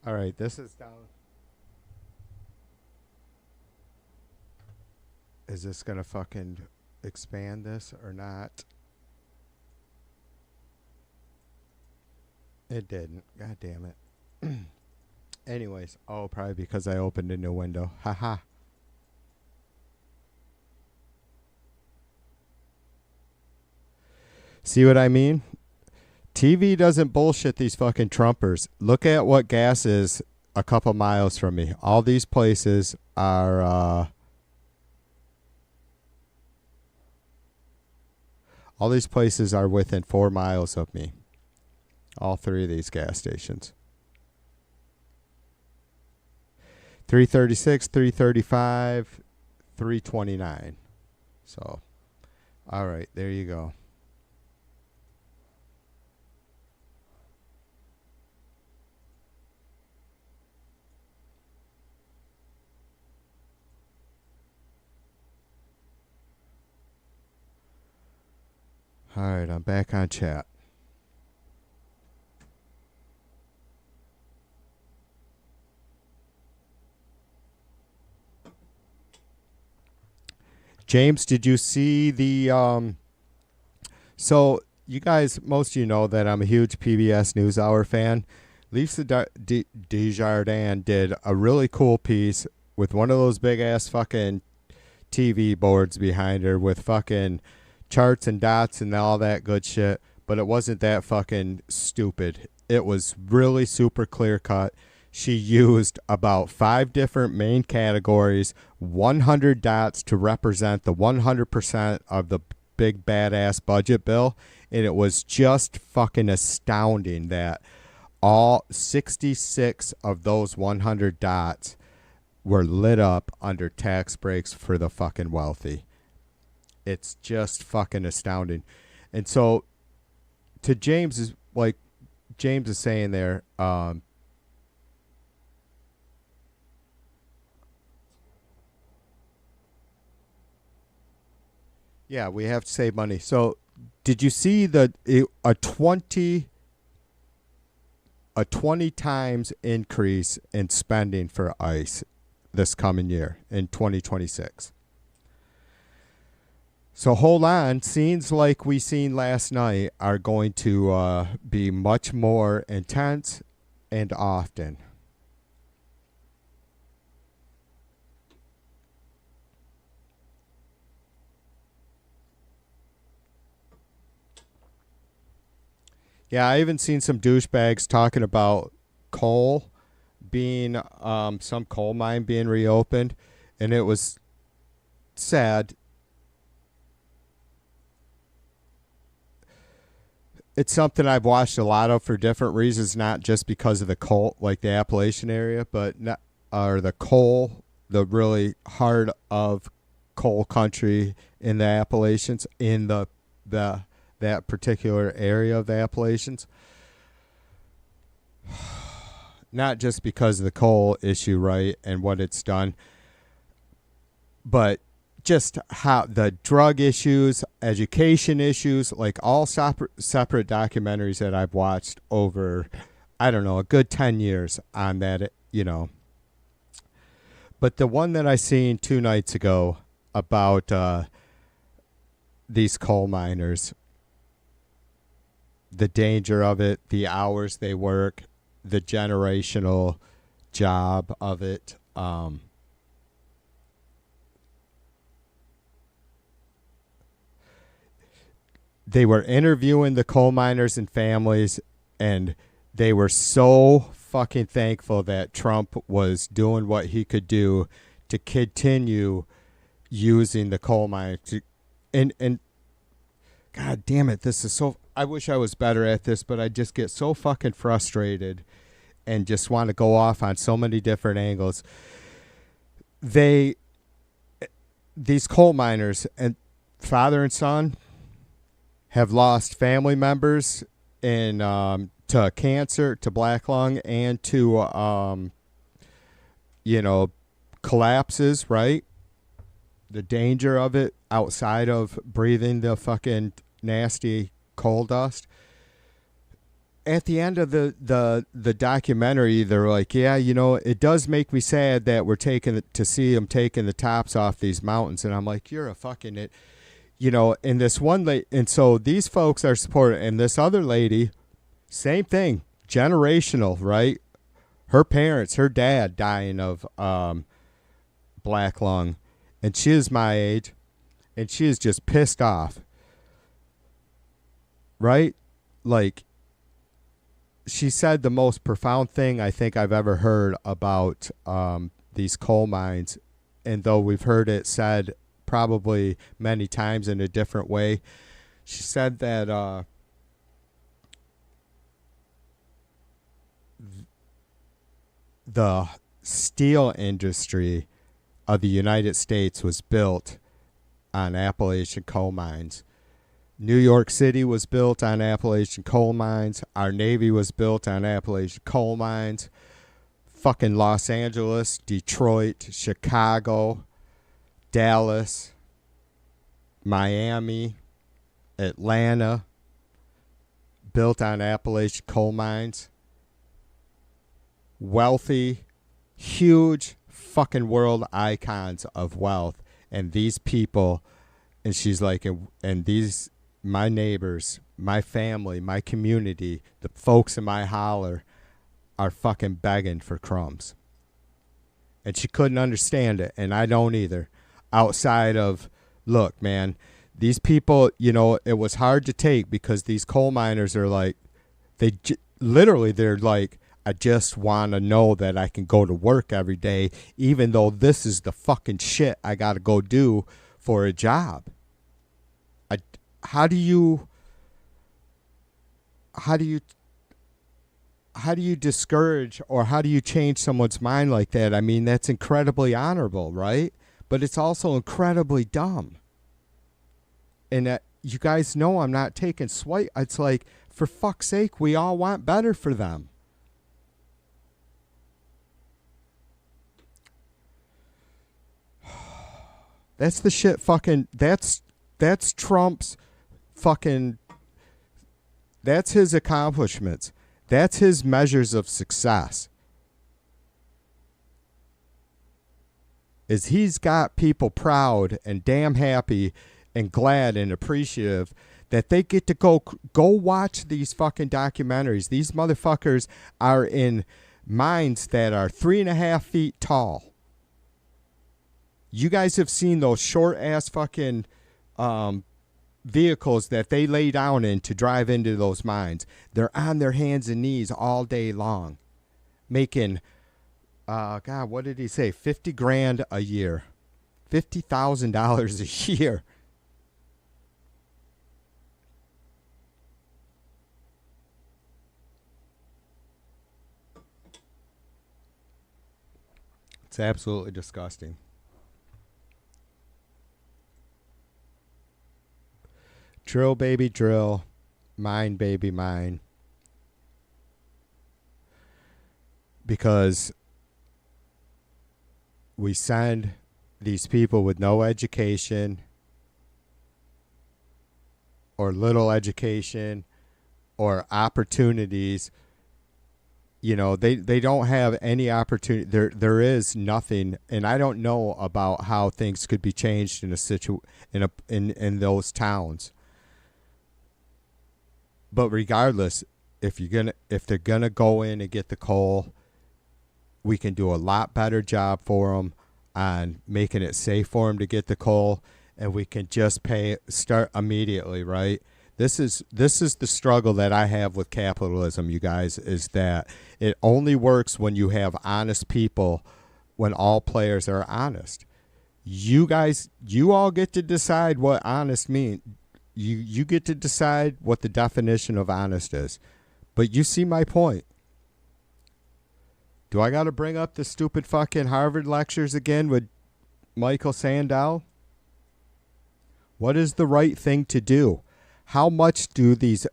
All right, this is down. Is this going to fucking expand this or not? It didn't. God damn it. Anyways, oh, probably because I opened a new window. Haha. See what I mean? TV doesn't bullshit these fucking Trumpers. Look at what gas is a couple miles from me. All these places are within 4 miles of me. All three of these gas stations. 336, 335, 329. So, all right, there you go. All right, I'm back on chat. James, did you see the so you guys, most of you know that I'm a huge PBS NewsHour fan. Lisa Desjardins did a really cool piece with one of those big ass fucking TV boards behind her with fucking charts and dots and all that good shit, but it wasn't that fucking stupid. It was really super clear cut. She used about 5 different main categories, 100 dots to represent the 100% of the big badass budget bill, and it was just fucking astounding that all 66 of those 100 dots were lit up under tax breaks for the fucking wealthy. It's just fucking astounding. And so to James is saying there, yeah, we have to save money. So did you see a 20 times increase in spending for ICE this coming year in 2026? So hold on. Scenes like we seen last night are going to be much more intense and often. Yeah, I even seen some douchebags talking about coal being, some coal mine being reopened, and it was sad. It's something I've watched a lot of for different reasons, not just because of the coal, like the Appalachian area, but not, or the coal, the really hard of coal country in the Appalachians, in that particular area of the Appalachians. Not just because of the coal issue, right, and what it's done, but just how the drug issues, education issues, like all separate documentaries that I've watched over, I don't know, a good 10 years on that, you know. But the one that I seen 2 nights ago about these coal miners, the danger of it, the hours they work, the generational job of it, they were interviewing the coal miners and families, and they were so fucking thankful that Trump was doing what he could do to continue using the coal mine. And God damn it, this is so... I wish I was better at this, but I just get so fucking frustrated and just want to go off on so many different angles. These coal miners, and father and son, have lost family members in to cancer, to black lung, and to collapses, right? The danger of it outside of breathing the fucking nasty coal dust. At the end of the documentary, they're like, yeah, it does make me sad that we're to see them taking the tops off these mountains. And I'm like, you're a fucking it. And this one lady, and so these folks are supporting, and this other lady, same thing, generational, right? Her parents, her dad dying of black lung, and she is my age, and she is just pissed off, right? Like, she said the most profound thing I think I've ever heard about these coal mines, and though we've heard it said probably many times in a different way, she said that the steel industry of the United States was built on Appalachian coal mines. New York City was built on Appalachian coal mines. Our Navy was built on Appalachian coal mines. Fucking Los Angeles, Detroit, Chicago, Dallas, Miami, Atlanta, built on Appalachian coal mines. Wealthy, huge fucking world icons of wealth. And these people, and she's like, and these, my neighbors, my family, my community, the folks in my holler are fucking begging for crumbs. And she couldn't understand it, and I don't either. Outside of, look, man, these people, you know, it was hard to take because these coal miners are like, literally, they're like, I just want to know that I can go to work every day, even though this is the fucking shit I got to go do for a job. How do you discourage, or how do you change someone's mind like that? I mean, that's incredibly honorable, right? But it's also incredibly dumb. And you guys know I'm not taking swipe. It's like, for fuck's sake, we all want better for them. That's the shit fucking, that's Trump's fucking, that's his accomplishments. That's his measures of success. Is he's got people proud and damn happy and glad and appreciative that they get to go watch these fucking documentaries. These motherfuckers are in mines that are 3.5 feet tall. You guys have seen those short ass fucking vehicles that they lay down in to drive into those mines. They're on their hands and knees all day long, making, God, what did he say? 50 grand a year, $50,000 a year. It's absolutely disgusting. Drill, baby, drill. Mine, baby, mine. Because we send these people with no education or little education or opportunities. You know, they don't have any opportunity. There is nothing, and I don't know about how things could be changed in those towns. But regardless, if they're gonna go in and get the coal, we can do a lot better job for them on making it safe for them to get the coal, and we can just start immediately, right? This is the struggle that I have with capitalism, you guys, is that it only works when you have honest people, when all players are honest. You guys, you all get to decide what honest means. You get to decide what the definition of honest is. But you see my point. Do I got to bring up the stupid fucking Harvard lectures again with Michael Sandel? What is the right thing to do? How much do these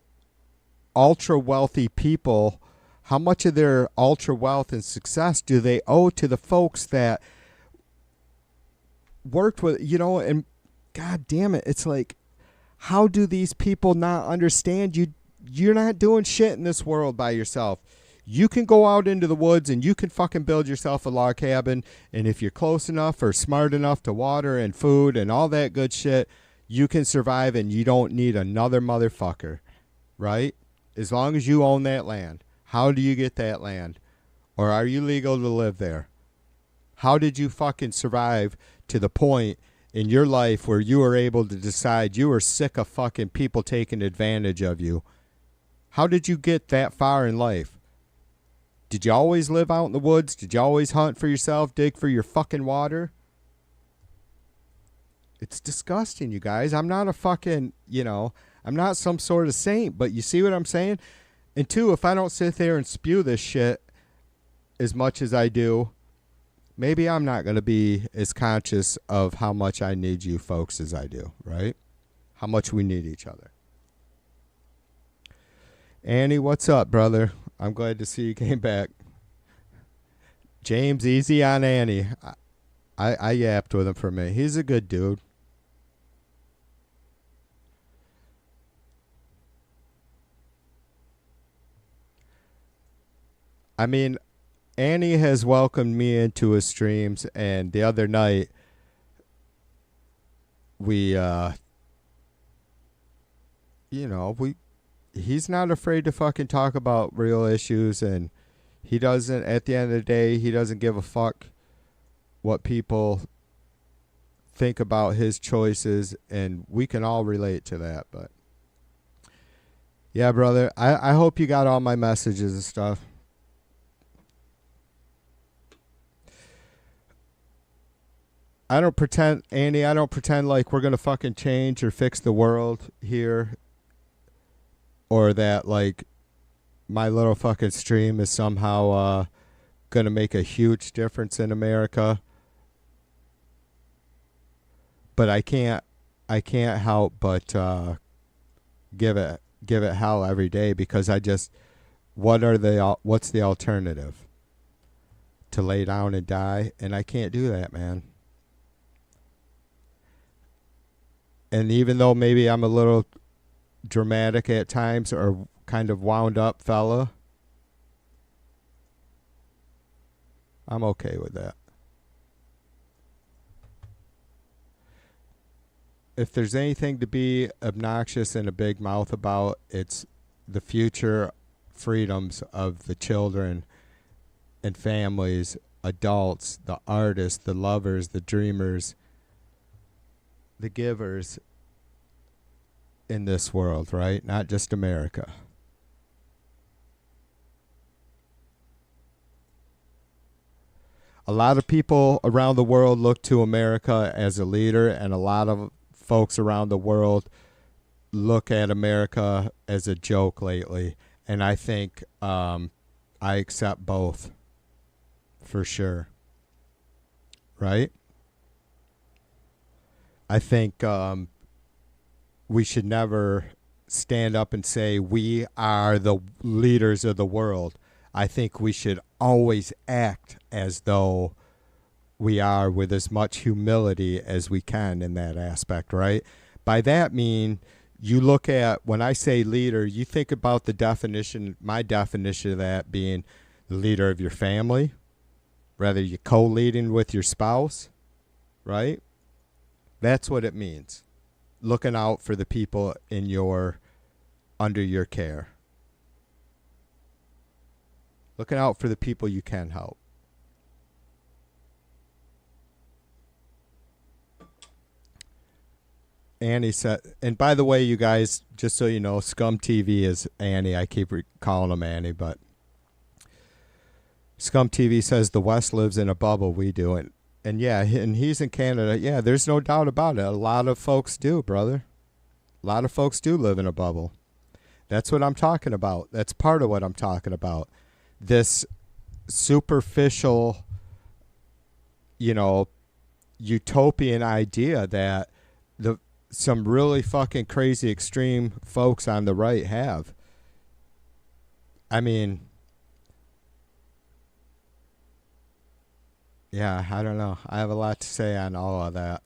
ultra wealthy people, how much of their ultra wealth and success do they owe to the folks that worked with, you know, and God damn it, it's like, how do these people not understand you're not doing shit in this world by yourself? You can go out into the woods and you can fucking build yourself a log cabin, and if you're close enough or smart enough to water and food and all that good shit, you can survive and you don't need another motherfucker, right? As long as you own that land. How do you get that land? Or are you legal to live there? How did you fucking survive to the point in your life where you were able to decide you were sick of fucking people taking advantage of you? How did you get that far in life? Did you always live out in the woods? Did you always hunt for yourself, dig for your fucking water? It's disgusting, you guys. I'm not a fucking, I'm not some sort of saint, but you see what I'm saying? And two, if I don't sit there and spew this shit as much as I do, maybe I'm not going to be as conscious of how much I need you folks as I do, right? How much we need each other. Annie, what's up, brother? I'm glad to see you came back. James, easy on Annie. I yapped with him for a minute. He's a good dude. I mean, Annie has welcomed me into his streams, and the other night we he's not afraid to fucking talk about real issues, and he doesn't, at the end of the day, he doesn't give a fuck what people think about his choices, and we can all relate to that. But yeah, brother, I hope you got all my messages and stuff. I don't pretend, Andy, I don't pretend like we're going to fucking change or fix the world here, or that like my little fucking stream is somehow going to make a huge difference in America. But I can't help but give it hell every day, because what's the alternative? To lay down and die? And I can't do that, man. And even though maybe I'm a little dramatic at times, or kind of wound up fella, I'm okay with that. If there's anything to be obnoxious and a big mouth about, it's the future freedoms of the children and families, adults, the artists, the lovers, the dreamers, the givers in this world, right? Not just America. A lot of people around the world look to America as a leader, and a lot of folks around the world look at America as a joke lately. And I think I accept both, for sure. Right? I think we should never stand up and say we are the leaders of the world. I think we should always act as though we are, with as much humility as we can in that aspect, right? By that mean, you look at, when I say leader, you think about the definition, my definition of that being the leader of your family, whether you're co-leading with your spouse, right? That's what it means. Looking out for the people under your care. Looking out for the people you can help. Annie said, and by the way, you guys, just so you know, Scum TV is Annie. I keep calling him Annie, but Scum TV says the West lives in a bubble. We do. And yeah, and he's in Canada. Yeah, there's no doubt about it. A lot of folks do, brother. A lot of folks do live in a bubble. That's what I'm talking about. That's part of what I'm talking about. This superficial, utopian idea that some really fucking crazy extreme folks on the right have. I mean, yeah, I don't know. I have a lot to say on all of that.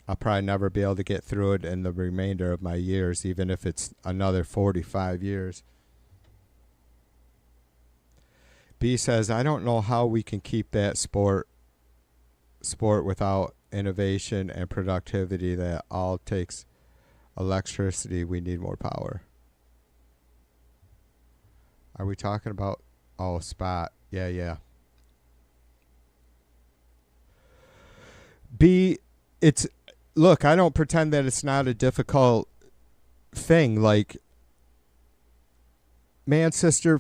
I'll probably never be able to get through it in the remainder of my years, even if it's another 45 years. B says, I don't know how we can keep that sport without innovation and productivity. That all takes electricity. We need more power. Are we talking about? Oh, Spot. Yeah, yeah. B, it's, look, I don't pretend that it's not a difficult thing. Like, man, sister,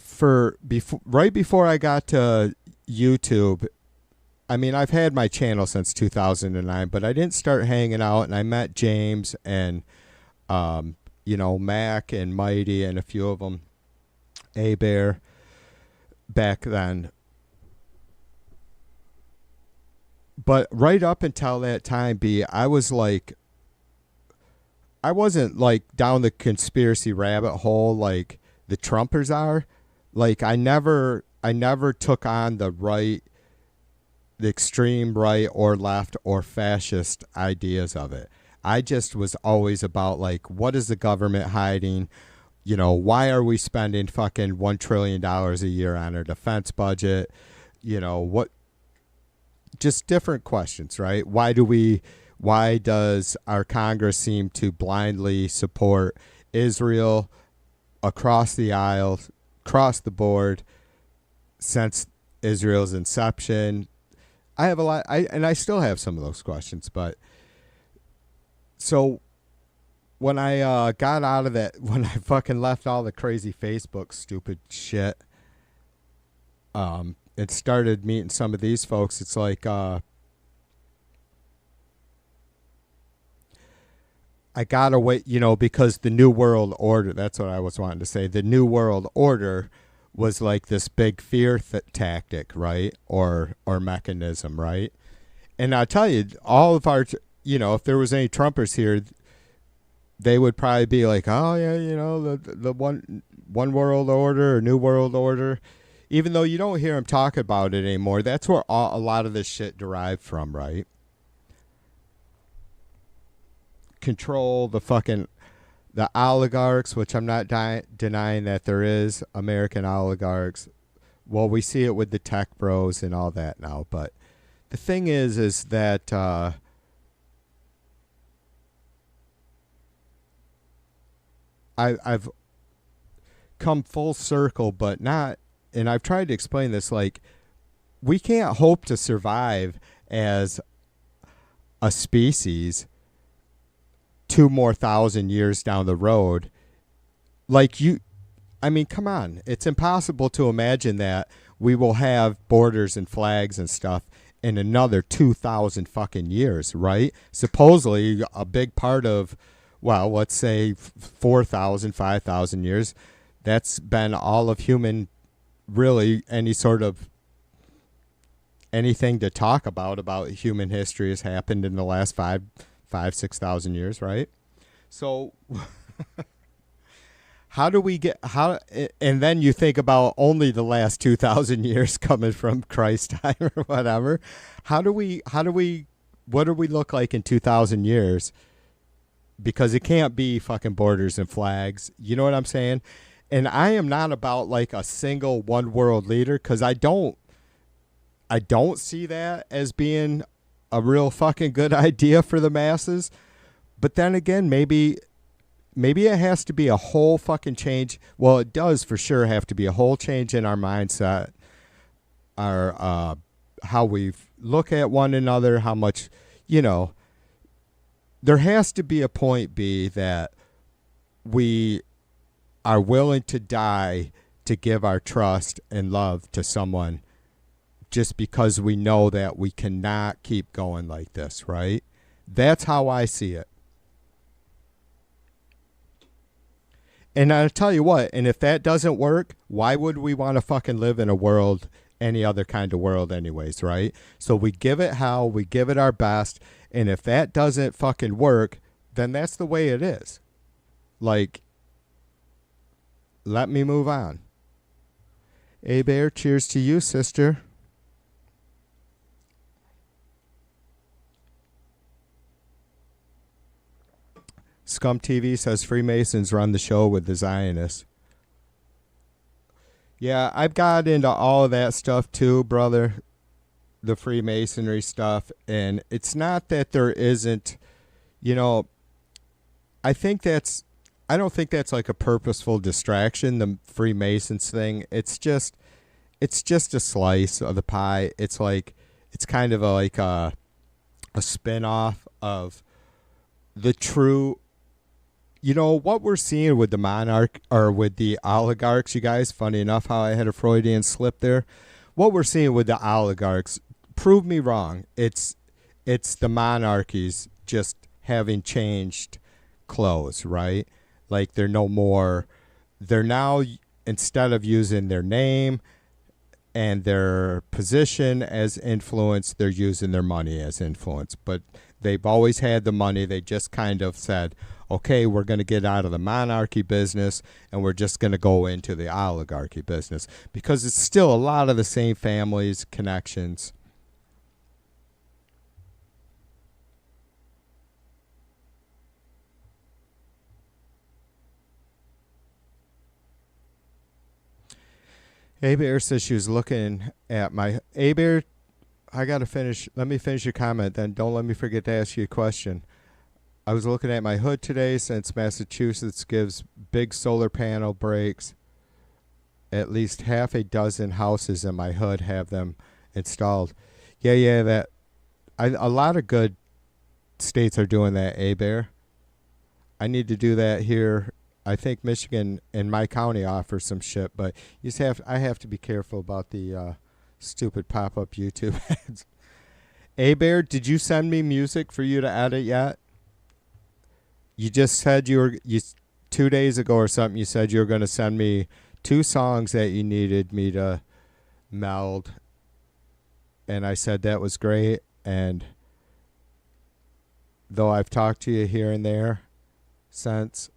right before I got to YouTube, I mean, I've had my channel since 2009, but I didn't start hanging out, and I met James and, Mac and Mighty and a few of them, A-Bear, back then. But right up until that time, B, I wasn't like down the conspiracy rabbit hole like the Trumpers are. Like I never took on the extreme right or left or fascist ideas of it. I just was always about like, what is the government hiding? Why are we spending fucking $1 trillion a year on our defense budget? Just different questions, right? Why does our Congress seem to blindly support Israel across the aisle, across the board since Israel's inception? I have a lot, and I still have some of those questions, but so when I got out of that, when I fucking left all the crazy Facebook stupid shit, and started meeting some of these folks, it's like I gotta wait, because the New World Order, that's what I was wanting to say. The New World Order was like this big fear tactic, right? Or mechanism, right? And I'll tell you, all of our, if there was any Trumpers here, they would probably be like, oh yeah, the one world order or New World Order. Even though you don't hear them talk about it anymore, that's where a lot of this shit derived from, right? Control the oligarchs, which I'm not denying that there is American oligarchs. Well, we see it with the tech bros and all that now. But the thing is that I've come full circle, but not. And I've tried to explain this, like, we can't hope to survive as a species 2,000 more years down the road. Like, come on. It's impossible to imagine that we will have borders and flags and stuff in another 2,000 fucking years, right? Supposedly, a big part of, well, let's say 4,000, 5,000 years, that's been all of human, really anything to talk about human history has happened in the last 6,000 years, right? So and then you think about only the last 2,000 years coming from Christ time or whatever. What do we look like in 2,000 years? Because it can't be fucking borders and flags. You know what I'm saying? And I am not about like a single one world leader, because I don't see that as being a real fucking good idea for the masses. But then again, maybe it has to be a whole fucking change. Well, it does for sure have to be a whole change in our mindset, our how we look at one another, how much, there has to be a point, B, that we are willing to die to give our trust and love to someone, just because we know that we cannot keep going like this, right? That's how I see it. And I'll tell you what, and if that doesn't work, why would we want to fucking live in a world, any other kind of world anyways, right? So we give it hell, we give it our best, and if that doesn't fucking work, then that's the way it is. Like, let me move on. Hey, Bear, cheers to you, sister. Scum TV says Freemasons run the show with the Zionists. Yeah, I've got into all of that stuff too, brother. The Freemasonry stuff. And it's not that there isn't, I think that's I don't think that's like a purposeful distraction. The Freemasons thing. It's just a slice of the pie. It's like it's kind of a spin-off of the true. You know what we're seeing with the monarch or with the oligarchs, you guys. Funny enough, how I had a Freudian slip there. What we're seeing with the oligarchs, prove me wrong. It's the monarchies just having changed clothes, right? Like they're no more. They're now, instead of using their name and their position as influence, they're using their money as influence. But they've always had the money. They just kind of said, okay, we're going to get out of the monarchy business and we're just going to go into the oligarchy business because it's still a lot of the same families, connections. A-Bear says she was looking at my... A-Bear, I got to finish. Let me finish your comment, then don't let me forget to ask you a question. I was looking at my hood today since Massachusetts gives big solar panel breaks. At least half a dozen houses in my hood have them installed. Yeah, a lot of good states are doing that, A-Bear. I need to do that here. I think Michigan and my county offers some shit, but I have to be careful about the stupid pop-up YouTube ads. A-Bear, did you send me music for you to edit yet? You just said 2 days ago or something, you said you were going to send me 2 songs that you needed me to meld. And I said that was great. And though I've talked to you here and there since,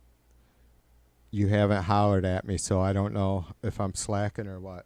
you haven't hollered at me, so I don't know if I'm slacking or what.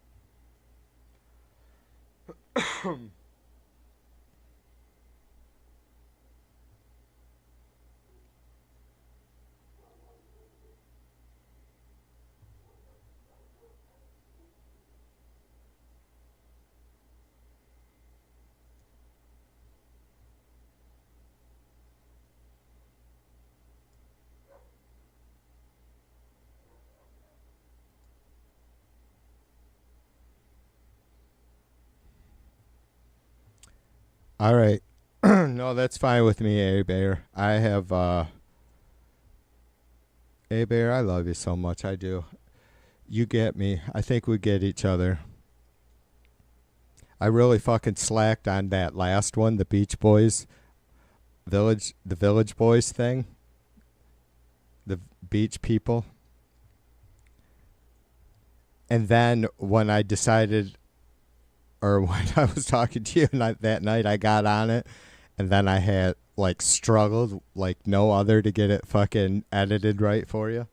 All right. No, that's fine with me, A-Bear. I have, A-Bear, I love you so much. I do. You get me. I think we get each other. I really fucking slacked on that last one, the Beach Boys, the Village Boys thing. The beach people. And then when I decided, or when I was talking to you that night, I got on it, and then I had like struggled like no other to get it fucking edited right for you.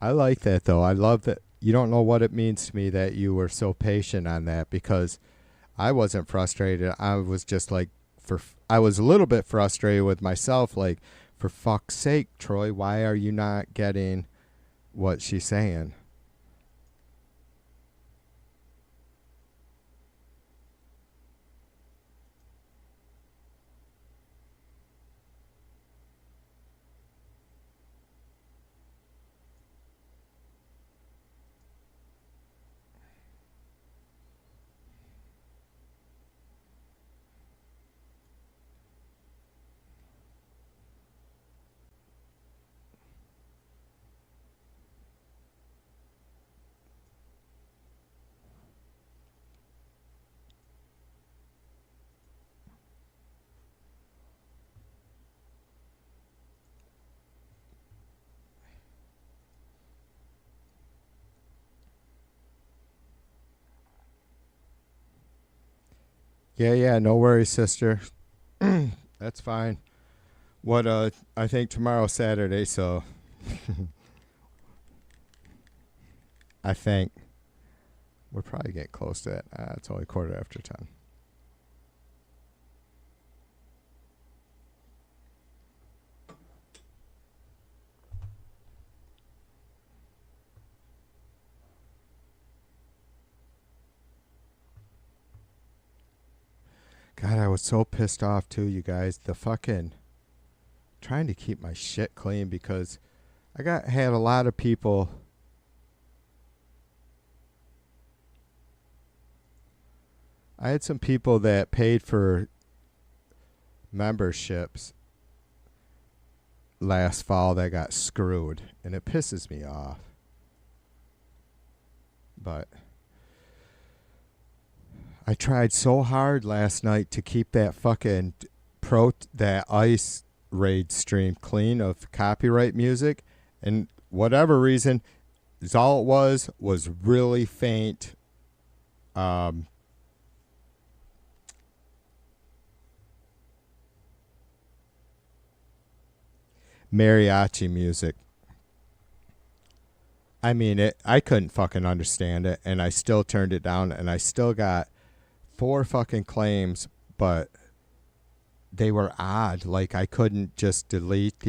I like that though. I love that. You don't know what it means to me that you were so patient on that, because I wasn't frustrated. I was just like, I was a little bit frustrated with myself. Like, for fuck's sake, Troy, why are you not getting what she's saying? Yeah, no worries, sister. That's fine. What I think tomorrow's Saturday, so I think we're probably getting close to that. It's only 10:15. was so pissed off too, you guys. The fucking trying to keep my shit clean because had a lot of people. I had some people that paid for memberships last fall that got screwed, and it pisses me off. But I tried so hard last night to keep that fucking that Ice Raid stream clean of copyright music, and whatever reason, all it was really faint mariachi music. I mean, I couldn't fucking understand it, and I still turned it down, and I still got 4 fucking claims, but they were odd. Like, I couldn't just delete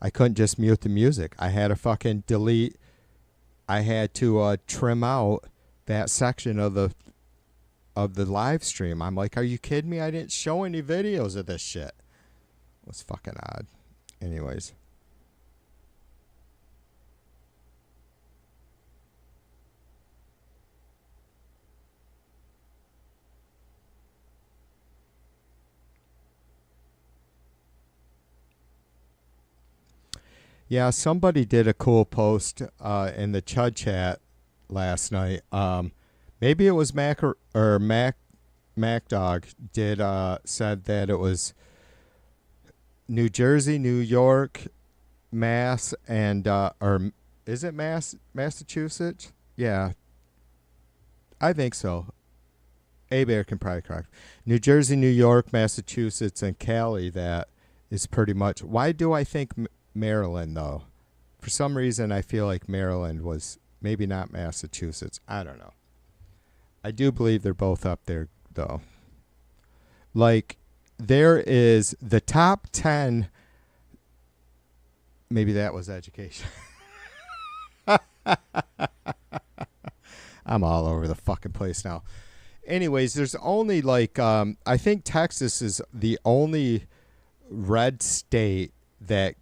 I couldn't just mute the music. I had to fucking delete. I had to trim out that section of the live stream. I'm like, are you kidding me? I didn't show any videos of this shit. It was fucking odd. Anyways. Yeah, somebody did a cool post in the Chud chat last night. Maybe it was Mac Dog said that it was New Jersey, New York, Mass, and or is it Massachusetts? Yeah, I think so. A-Bear can probably correct. New Jersey, New York, Massachusetts, and Cali. That is pretty much. Why do I think Maryland, though? For some reason, I feel like Maryland was maybe not Massachusetts. I don't know. I do believe they're both up there, though. Like, there is the top 10. Maybe that was education. I'm all over the fucking place now. Anyways, there's only like, I think Texas is the only red state that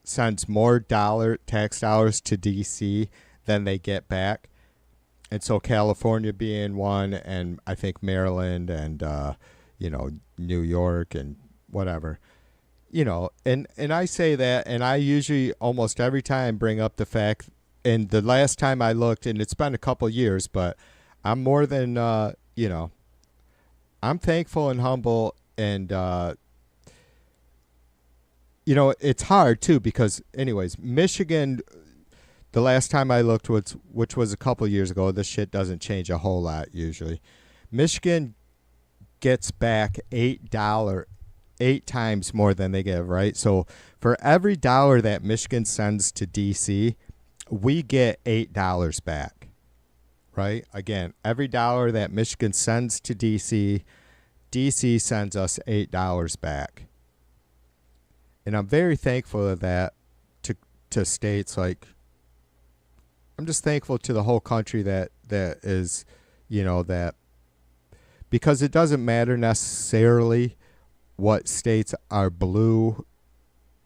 sends more tax dollars to DC than they get back. And so California being one, and I think Maryland and New York and whatever. And I say that, and I usually almost every time bring up the fact, and the last time I looked, and it's been a couple years, but I'm more than I'm thankful and humble, and it's hard too because, anyways, Michigan, the last time I looked, which was a couple years ago, this shit doesn't change a whole lot usually. Michigan gets back $8 times more than they give, right? So for every dollar that Michigan sends to DC, we get $8 back, right? Again, every dollar that Michigan sends to DC sends us $8 back. And I'm very thankful of that to states like, I'm just thankful to the whole country that is, that, because it doesn't matter necessarily what states are blue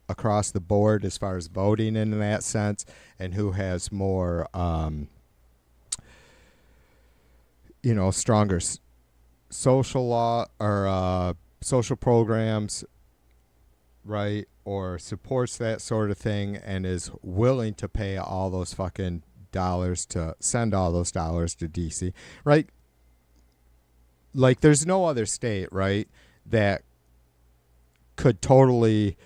across the board as far as voting in that sense, and who has more, stronger social law or social programs, right, or supports that sort of thing and is willing to pay all those fucking dollars to send all those dollars to DC, right? Like, there's no other state, right, that could totally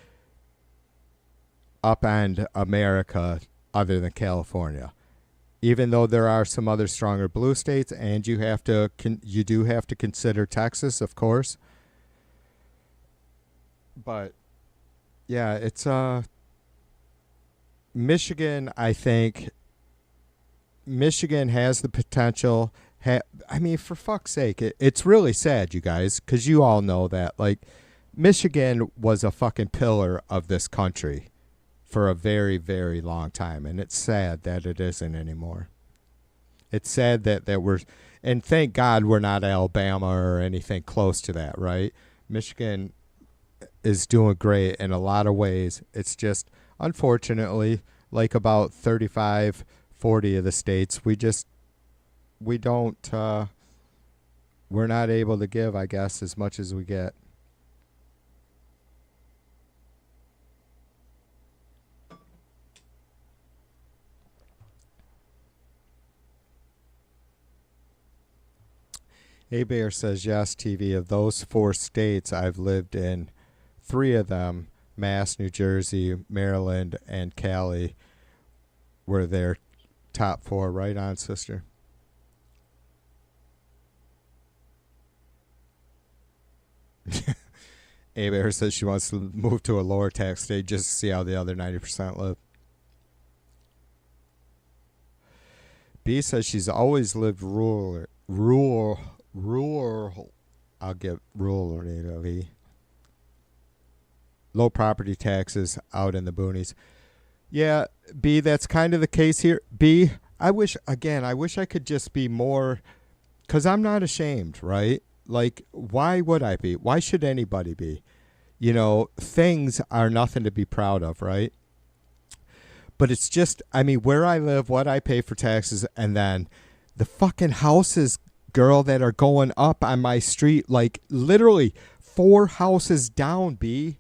upend America other than California. Even though there are some other stronger blue states, and you do have to consider Texas, of course. But yeah, it's Michigan. I think Michigan has the potential. I mean, for fuck's sake, it's really sad, you guys, because you all know that, like, Michigan was a fucking pillar of this country for a very, very long time, and it's sad that it isn't anymore. It's sad that we're, and thank God we're not Alabama or anything close to that, right? Michigan is doing great in a lot of ways. It's just, unfortunately, like about 35, 40 of the states, we don't, we're not able to give, I guess, as much as we get. A Bear says, yes, TV. Of those 4 states, I've lived in 3 of them. Mass, New Jersey, Maryland, and Cali were their top 4. Right on, sister. A Bear says she wants to move to a lower tax state just to see how the other 90% live. B says she's always lived rural. I'll get rurally. Low property taxes out in the boonies. Yeah, B, that's kind of the case here. B, I wish I could just be more, because I'm not ashamed, right? Like, why would I be? Why should anybody be? You know, things are nothing to be proud of, right? But it's just, I mean, where I live, what I pay for taxes, and then the fucking houses, girl, that are going up on my street, like literally 4 houses down, B.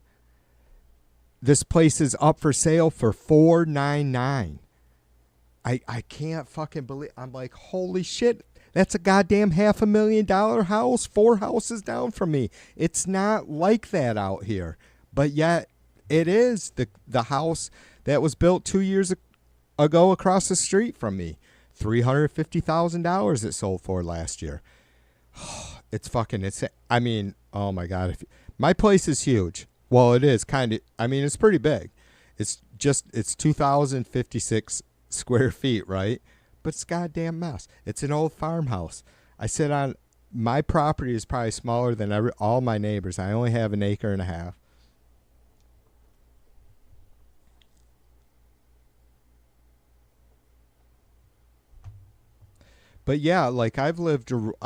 This place is up for sale for $499. I can't fucking believe. I'm like, holy shit, that's a goddamn $500,000 house 4 houses down from me. It's not like that out here, but yet it is the house that was built 2 years ago across the street from me. $350,000 it sold for last year. It's fucking insane. I mean, oh my God. My place is huge. Well, it is kind of, I mean, it's pretty big. It's 2,056 square feet, right? But it's a goddamn mess. It's an old farmhouse. I sit on, my property is probably smaller than all my neighbors. I only have 1.5 acres. But yeah, like I've lived rurally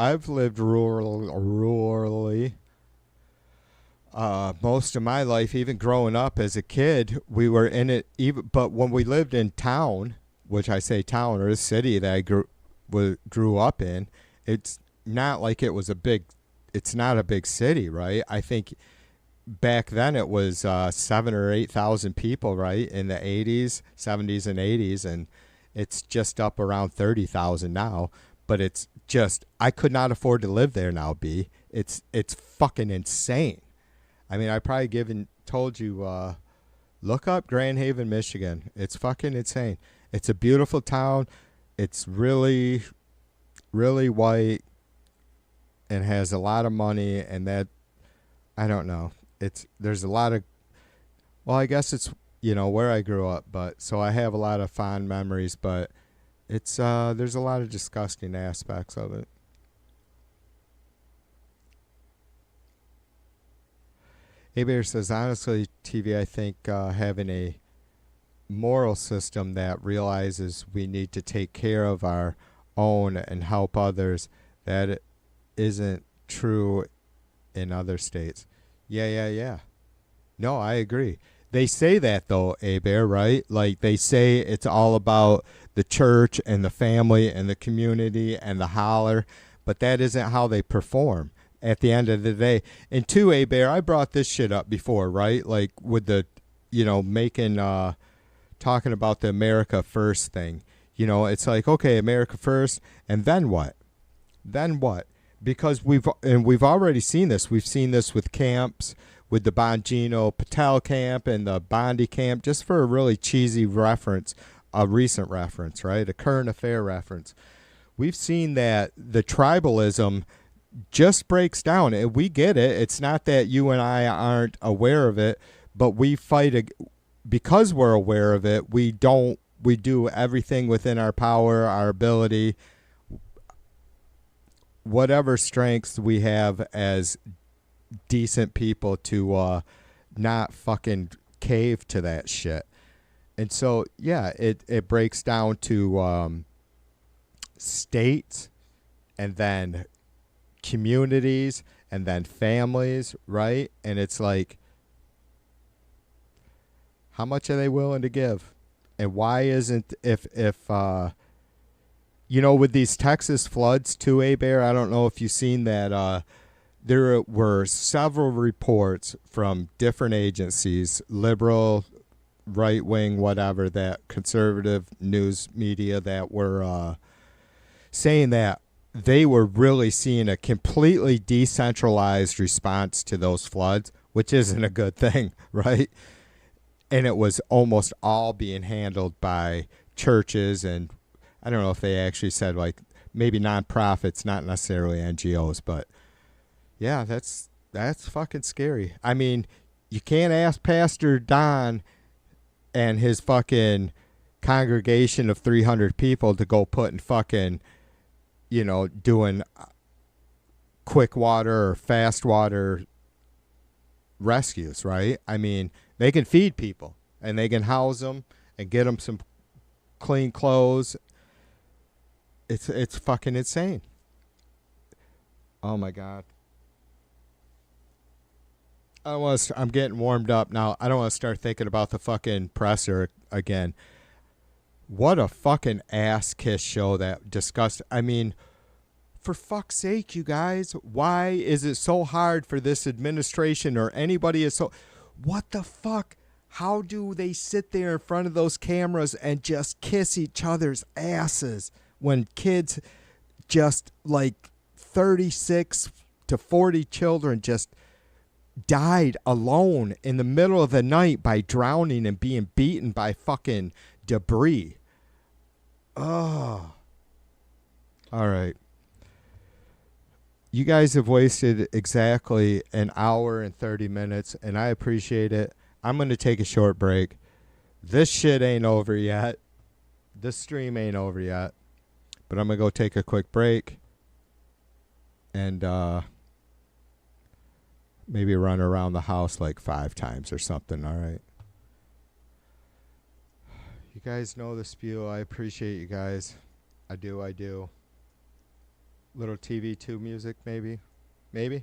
most of my life. Even growing up as a kid, we were in it. But when we lived in town, which I say town or a city that I grew up in, it's not like it was it's not a big city, right? I think back then it was 7,000 or 8,000 people, right, in the 80s, 70s, and 80s, and it's just up around 30,000 now. But it's just, I could not afford to live there now, B. It's fucking insane. I mean, I probably told you, look up Grand Haven, Michigan. It's fucking insane. It's a beautiful town. It's really, really white and has a lot of money, and that, I don't know. There's a lot of, well, I guess it's, where I grew up, but so I have a lot of fond memories, but it's there's a lot of disgusting aspects of it. A-Bear says, honestly, TV, I think having a moral system that realizes we need to take care of our own and help others, that isn't true in other states. Yeah. No, I agree. They say that, though, A-Bear, right? Like, they say it's all about the church and the family and the community and the holler, but that isn't how they perform at the end of the day. And two, A-Bear, I brought this shit up before, right? Like, with the, talking about the America First thing. It's like, okay, America First, and then what? Then what? Because we've already seen this. We've seen this with camps, with the Bongino Patel camp and the Bondi camp, just for a really cheesy reference, a recent reference, right? A current affair reference. We've seen that the tribalism just breaks down. And we get it. It's not that you and I aren't aware of it, but we fight because we're aware of it. We do everything within our power, our ability, whatever strengths we have as decent people to not fucking cave to that shit. And so, yeah, it breaks down to states and then communities and then families, right? And it's like, how much are they willing to give? And why isn't, if you know, with these Texas floods too, Bear, I don't know if you've seen that, there were several reports from different agencies, liberal, right wing, whatever, that conservative news media, that were saying that they were really seeing a completely decentralized response to those floods, which isn't a good thing, right? And it was almost all being handled by churches, and I don't know if they actually said, like, maybe nonprofits, not necessarily NGOs, but yeah, that's fucking scary. I mean, you can't ask Pastor Don and his fucking congregation of 300 people to go put in fucking, you know, doing quick water or fast water rescues, right? I mean, they can feed people and they can house them and get them some clean clothes. It's fucking insane. Oh my God. I don't want to. I'm getting warmed up now. I don't want to start thinking about the fucking presser again. What a fucking ass kiss show that discussed. I mean, for fuck's sake, you guys, why is it so hard for this administration or anybody is so? What the fuck? How do they sit there in front of those cameras and just kiss each other's asses when kids, just like 36 to 40 children, just died alone in the middle of the night by drowning and being beaten by fucking debris? Oh. All right. You guys have wasted exactly an hour and 30 minutes, and I appreciate it. I'm going to take a short break. This shit ain't over yet. This stream ain't over yet. But I'm going to go take a quick break and maybe run around the house like 5 times or something, all right? You guys know the spiel. I appreciate you guys. I do. Little TV2 music, maybe. Maybe.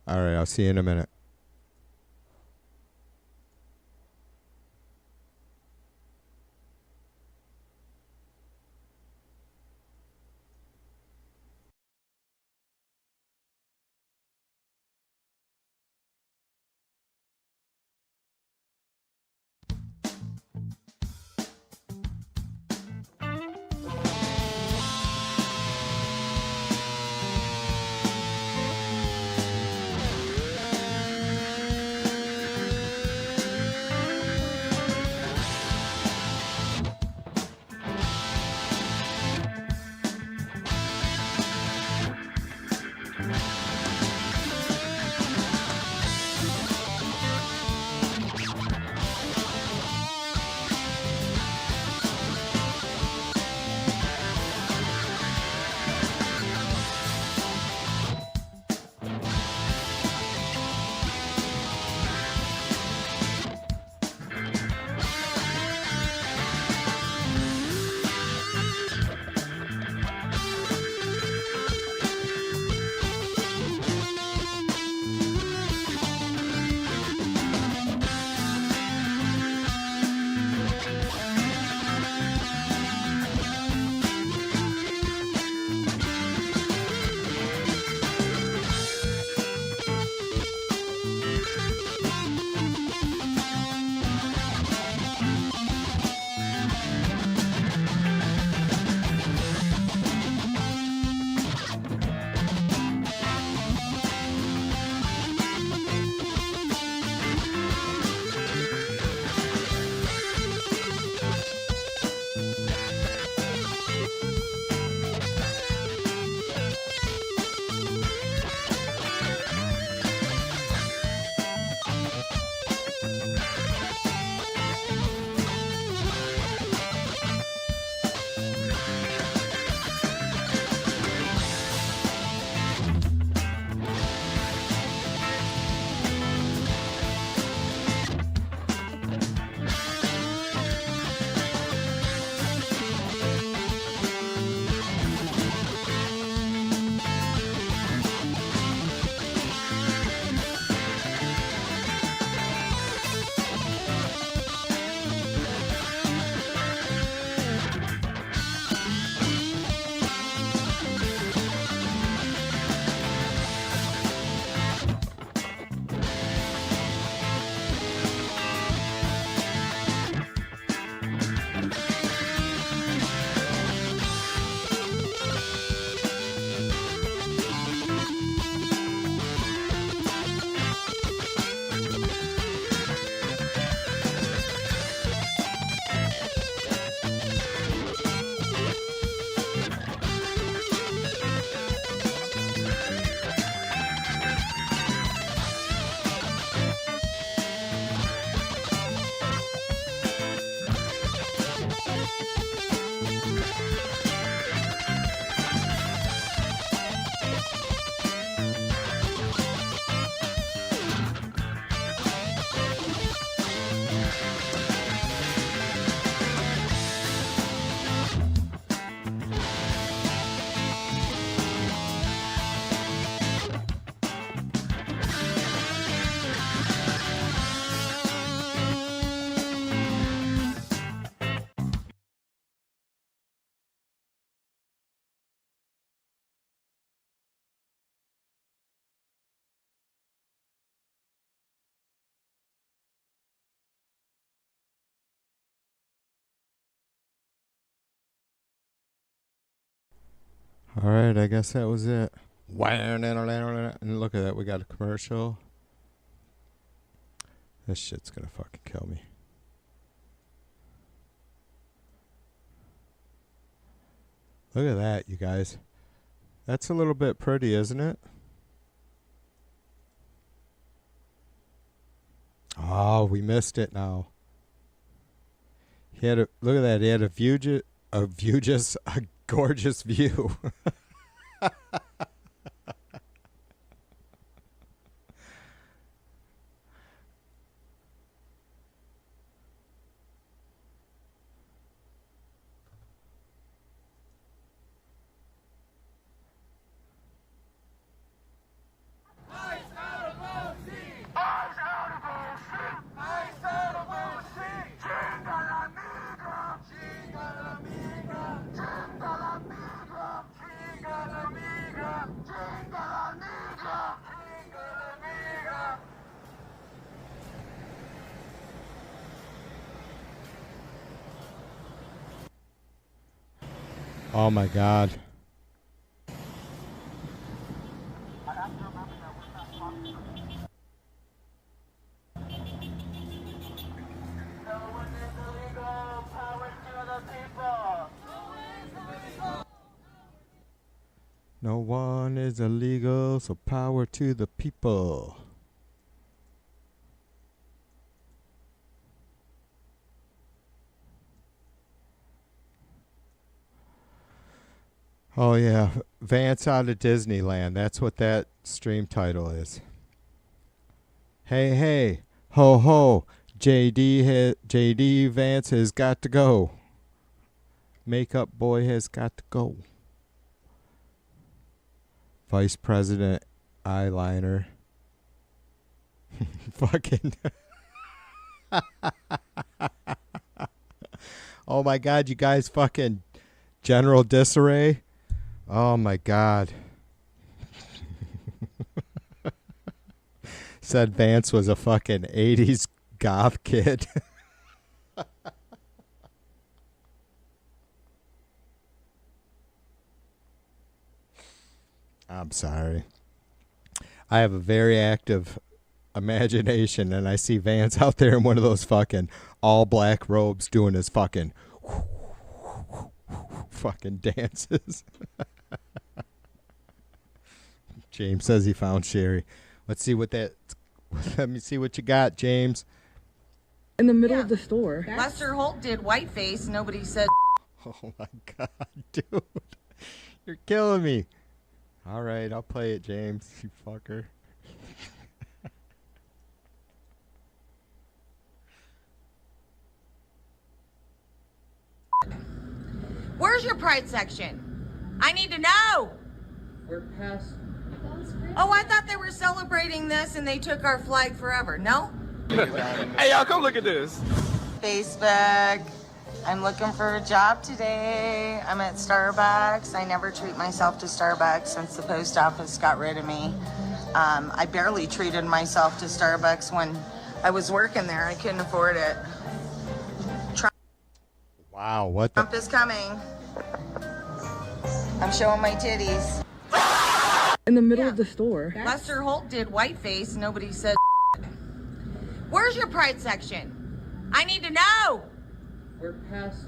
All right, I'll see you in a minute. All right, I guess that was it. And look at that, we got a commercial. This shit's gonna fucking kill me. Look at that, you guys. That's a little bit pretty, isn't it? Oh, we missed it now. He had a look at that. He had a gorgeous view. Oh my God. No one is illegal, so power to the people. Oh yeah, Vance out of Disneyland. That's what that stream title is. Hey, hey, ho, ho. JD Vance has got to go. Makeup boy has got to go. Vice President eyeliner. Fucking. Oh my God, you guys fucking general disarray. Oh my God. Said Vance was a fucking 80s goth kid. I'm sorry. I have a very active imagination, and I see Vance out there in one of those fucking all black robes doing his fucking dances. James says he found Sherry. Let's see what that. Let me see what you got, James. In the middle of the store. Lester Holt did whiteface. Nobody said. Oh my God, dude. You're killing me. All right, I'll play it, James, you fucker. Where's your pride section? I need to know. We're past. Oh, I thought they were celebrating this and they took our flag forever. No? Hey, y'all, come look at this. Facebook. I'm looking for a job today. I'm at Starbucks. I never treat myself to Starbucks since the post office got rid of me. I barely treated myself to Starbucks when I was working there. I couldn't afford it. Wow, what the? Trump is coming. I'm showing my titties. In the middle of the store. Lester Holt did whiteface. Nobody said. Where's your pride section? I need to know. We're past.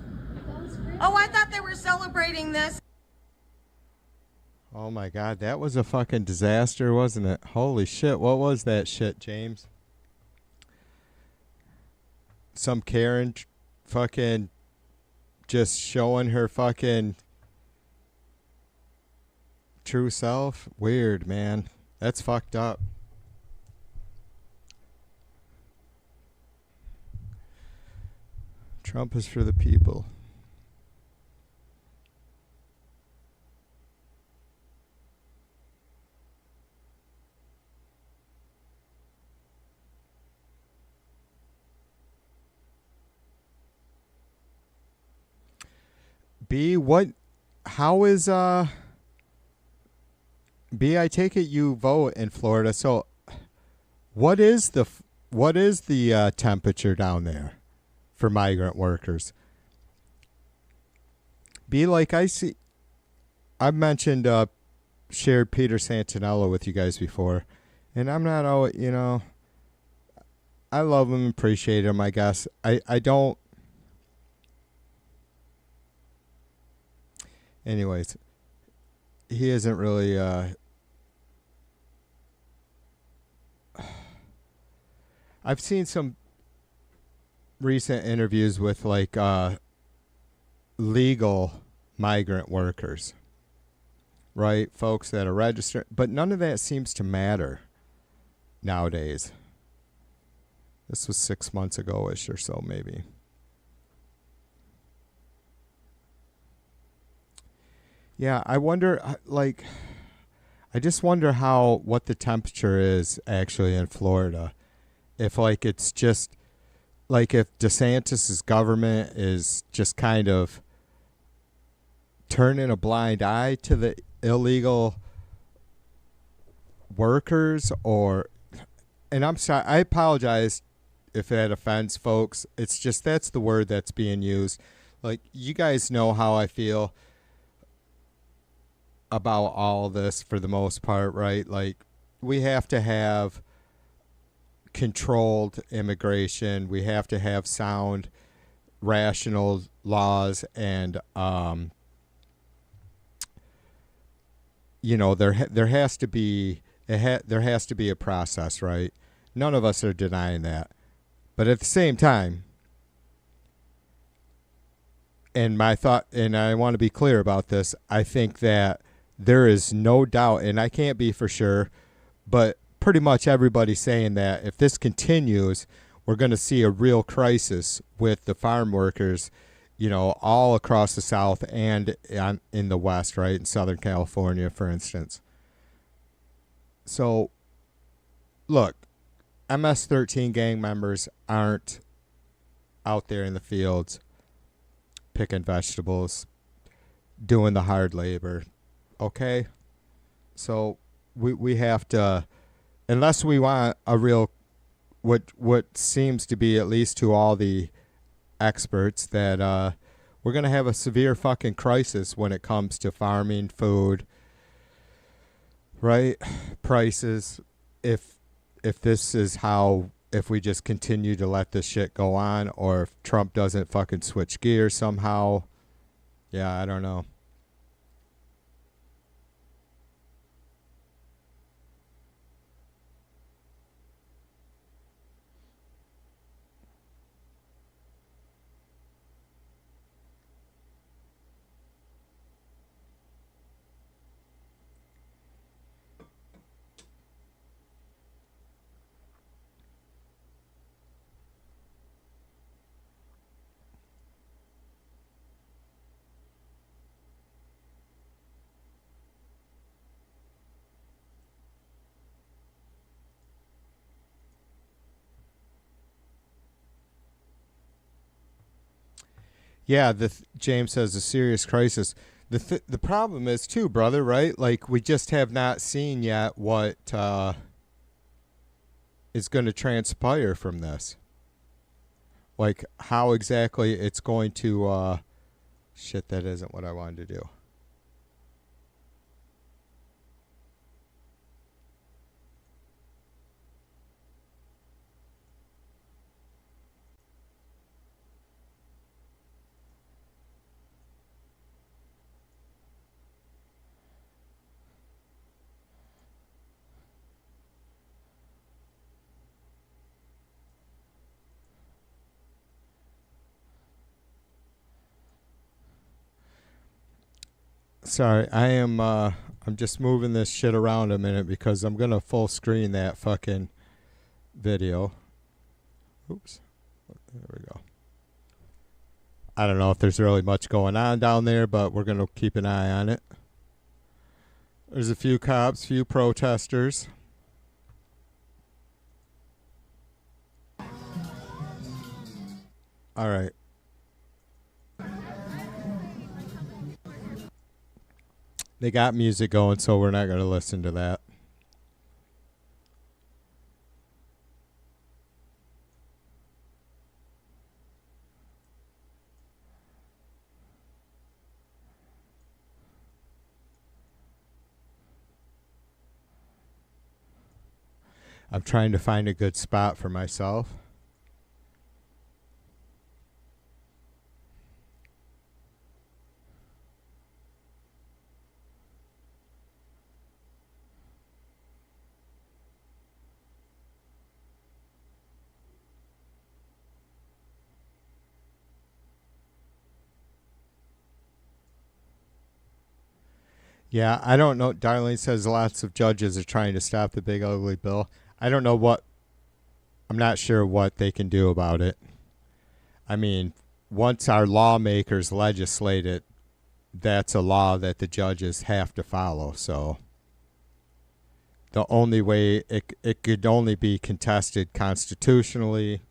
Oh, I thought they were celebrating this. Oh my God, that was a fucking disaster, wasn't it? Holy shit, what was that shit, James? Some Karen fucking just showing her fucking true self? Weird, man. That's fucked up. Trump is for the people. B, what, how is, B, I take it you vote in Florida, so what is the temperature down there for migrant workers? B, like I see, I've mentioned shared Peter Santinello with you guys before, and I'm not always, I love him, appreciate him. I guess I don't. Anyways, he isn't really. I've seen some recent interviews with like legal migrant workers, right? Folks that are registered, but none of that seems to matter nowadays. This was 6 months ago-ish or so, maybe. Yeah, I wonder, like, I just wonder what the temperature is actually in Florida. If, like, it's just, like, if DeSantis's government is just kind of turning a blind eye to the illegal workers, or, and I'm sorry, I apologize if that offends folks. It's just that's the word that's being used. Like, you guys know how I feel about all this for the most part, right? Like, we have to have controlled immigration. We have to have sound, rational laws, and there has to be there has to be a process, right? None of us are denying that, but at the same time, and my thought, and I want to be clear about this, I think that there is no doubt, and I can't be for sure, but pretty much everybody's saying that if this continues, we're going to see a real crisis with the farm workers, all across the South and in the West, right? In Southern California, for instance. So, look, MS-13 gang members aren't out there in the fields picking vegetables, doing the hard labor, okay? So we have to, unless we want a real, what seems to be, at least to all the experts, that we're going to have a severe fucking crisis when it comes to farming, food, right? Prices. If this is how, if we just continue to let this shit go on, or if Trump doesn't fucking switch gears somehow, yeah, I don't know. Yeah, James says a serious crisis. The problem is too, brother, right? Like, we just have not seen yet what is going to transpire from this. Like, how exactly it's going to shit, that isn't what I wanted to do. Sorry, I'm just moving this shit around a minute because I'm gonna full screen that fucking video. Oops. There we go. I don't know if there's really much going on down there, but we're gonna keep an eye on it. There's a few cops, few protesters. All right. They got music going, so we're not going to listen to that. I'm trying to find a good spot for myself. Yeah, I don't know. Darlene says lots of judges are trying to stop the big ugly bill. I don't know what, I'm not sure what they can do about it. I mean, once our lawmakers legislate it, that's a law that the judges have to follow. So the only way it could only be contested constitutionally.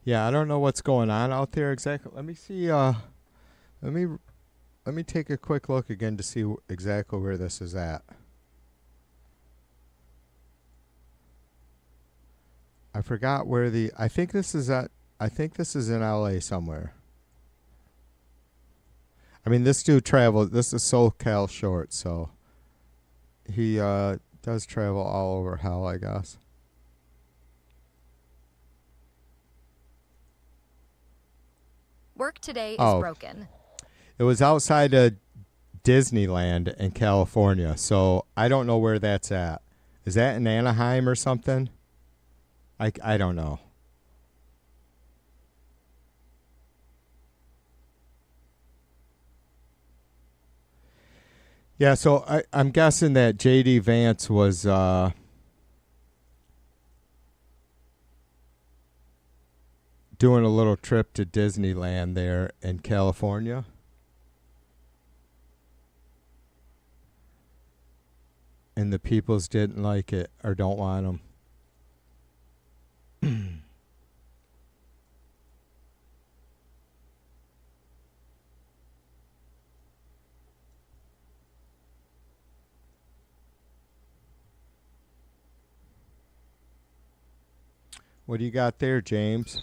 Yeah, I don't know what's going on out there exactly. Let me see. Let me take a quick look again to see exactly where this is at. I forgot where the. I think this is at. I think this is in LA somewhere. I mean, this dude traveled. This is SoCal Short, so he does travel all over hell, I guess. Work today is broken. It was outside of Disneyland in California, so I don't know where that's at. Is that in Anaheim or something? I don't know. Yeah, so I'm guessing that J.D. Vance was doing a little trip to Disneyland there in California. And the peoples didn't like it or don't want him. What do you got there, James?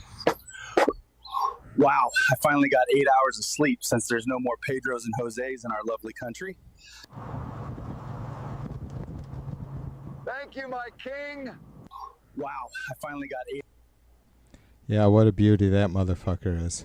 Wow, I finally got 8 hours of sleep since there's no more Pedros and Jose's in our lovely country. Thank you, my king. Wow, I finally got 8. Yeah, what a beauty that motherfucker is.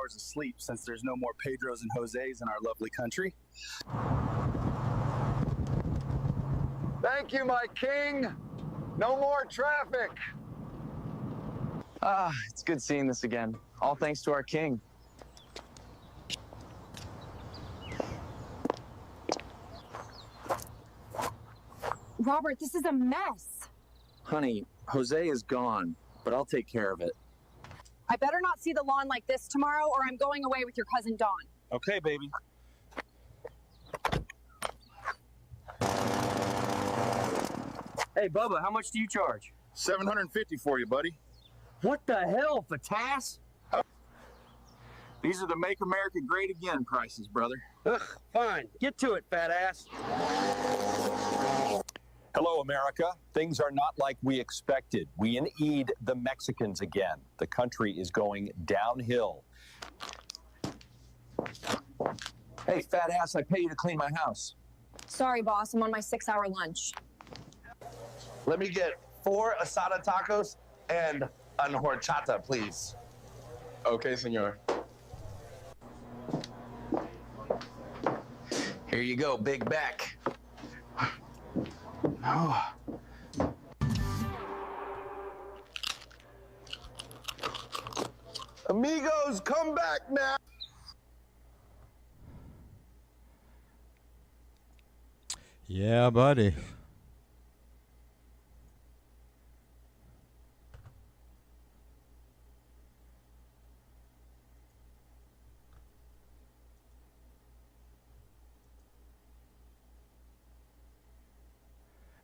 Hours of sleep since there's no more Pedros and Jose's in our lovely country. Thank you, my king. No more traffic. It's good seeing this again. All thanks to our king. Robert, this is a mess. Honey, Jose is gone, but I'll take care of it. I better not see the lawn like this tomorrow, or I'm going away with your cousin Dawn. Okay, baby. Hey, Bubba, how much do you charge? $750 for you, buddy. What the hell, Fatas? These are the Make America Great Again prices, brother. Ugh, fine. Get to it, fat ass. Hello, America. Things are not like we expected. We need the Mexicans again. The country is going downhill. Hey, fat ass, I pay you to clean my house. Sorry, boss, I'm on my 6-hour lunch. Let me get 4 asada tacos and an horchata, please. Okay, senor. Here you go, Big Back. Oh. Amigos, come back now. Yeah, buddy.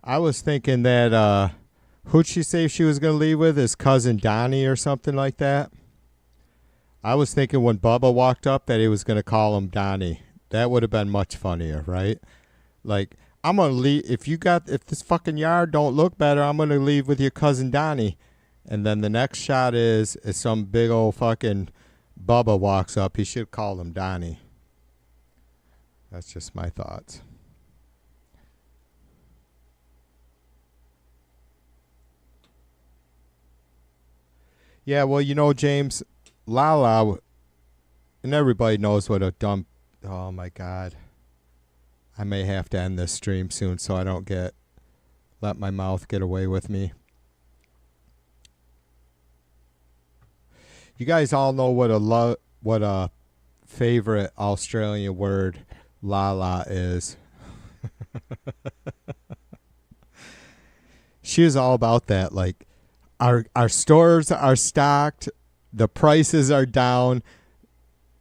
I was thinking that who'd she say she was going to leave with? His cousin Donnie or something like that. I was thinking when Bubba walked up that he was going to call him Donnie. That would have been much funnier, right? Like, I'm going to leave. If this fucking yard don't look better, I'm going to leave with your cousin Donnie. And then the next shot is some big old fucking Bubba walks up. He should call him Donnie. That's just my thoughts. Yeah, well, you know, James, Lala, and everybody knows what a dumb... Oh, my God. I may have to end this stream soon so I don't let my mouth get away with me. You guys all know what a favorite Australian word Lala is. She was all about that. Like, our stores are stocked, the prices are down,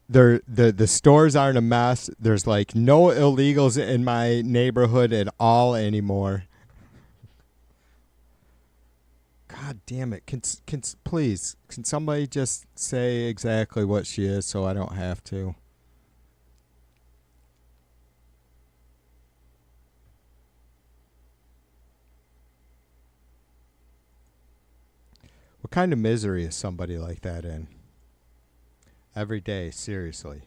the stores aren't a mess. There's like no illegals in my neighborhood at all anymore. God damn it. Can please, can somebody just say exactly what she is so I don't have to? What kind of misery is somebody like that in? Every day, seriously.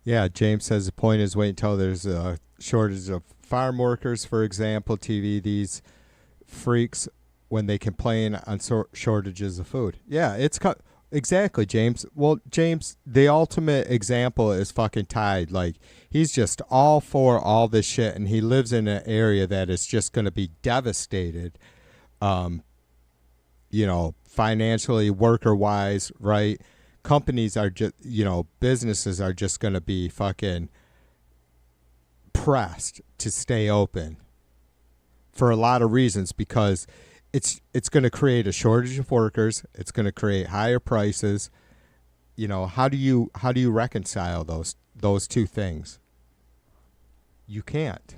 Yeah, James says the point is wait until there's a shortage of farm workers, for example. TV these freaks when they complain on shortages of food. Yeah, exactly, James. Well, James, the ultimate example is fucking Tide. Like, he's just all for all this shit, and he lives in an area that is just going to be devastated, financially, worker-wise, right? Companies are just, businesses are just going to be fucking pressed to stay open for a lot of reasons, because it's going to create a shortage of workers. It's going to create higher prices. How do you reconcile those two things? You can't.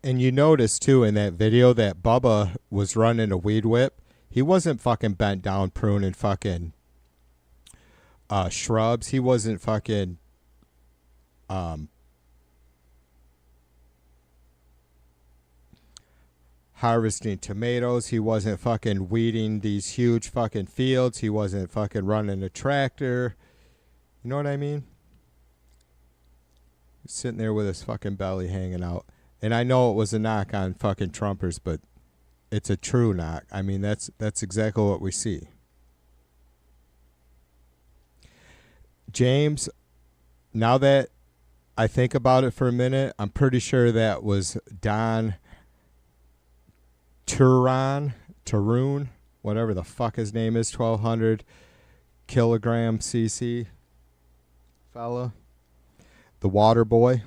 And you notice, too, in that video that Bubba was running a weed whip. He wasn't fucking bent down pruning fucking shrubs. He wasn't fucking harvesting tomatoes. He wasn't fucking weeding these huge fucking fields. He wasn't fucking running a tractor. You know what I mean? He's sitting there with his fucking belly hanging out. And I know it was a knock on fucking Trumpers, but it's a true knock. I mean, that's exactly what we see. James, now that I think about it for a minute, I'm pretty sure that was Don Turon, whatever the fuck his name is, 1,200 kilogram cc fella. The water boy.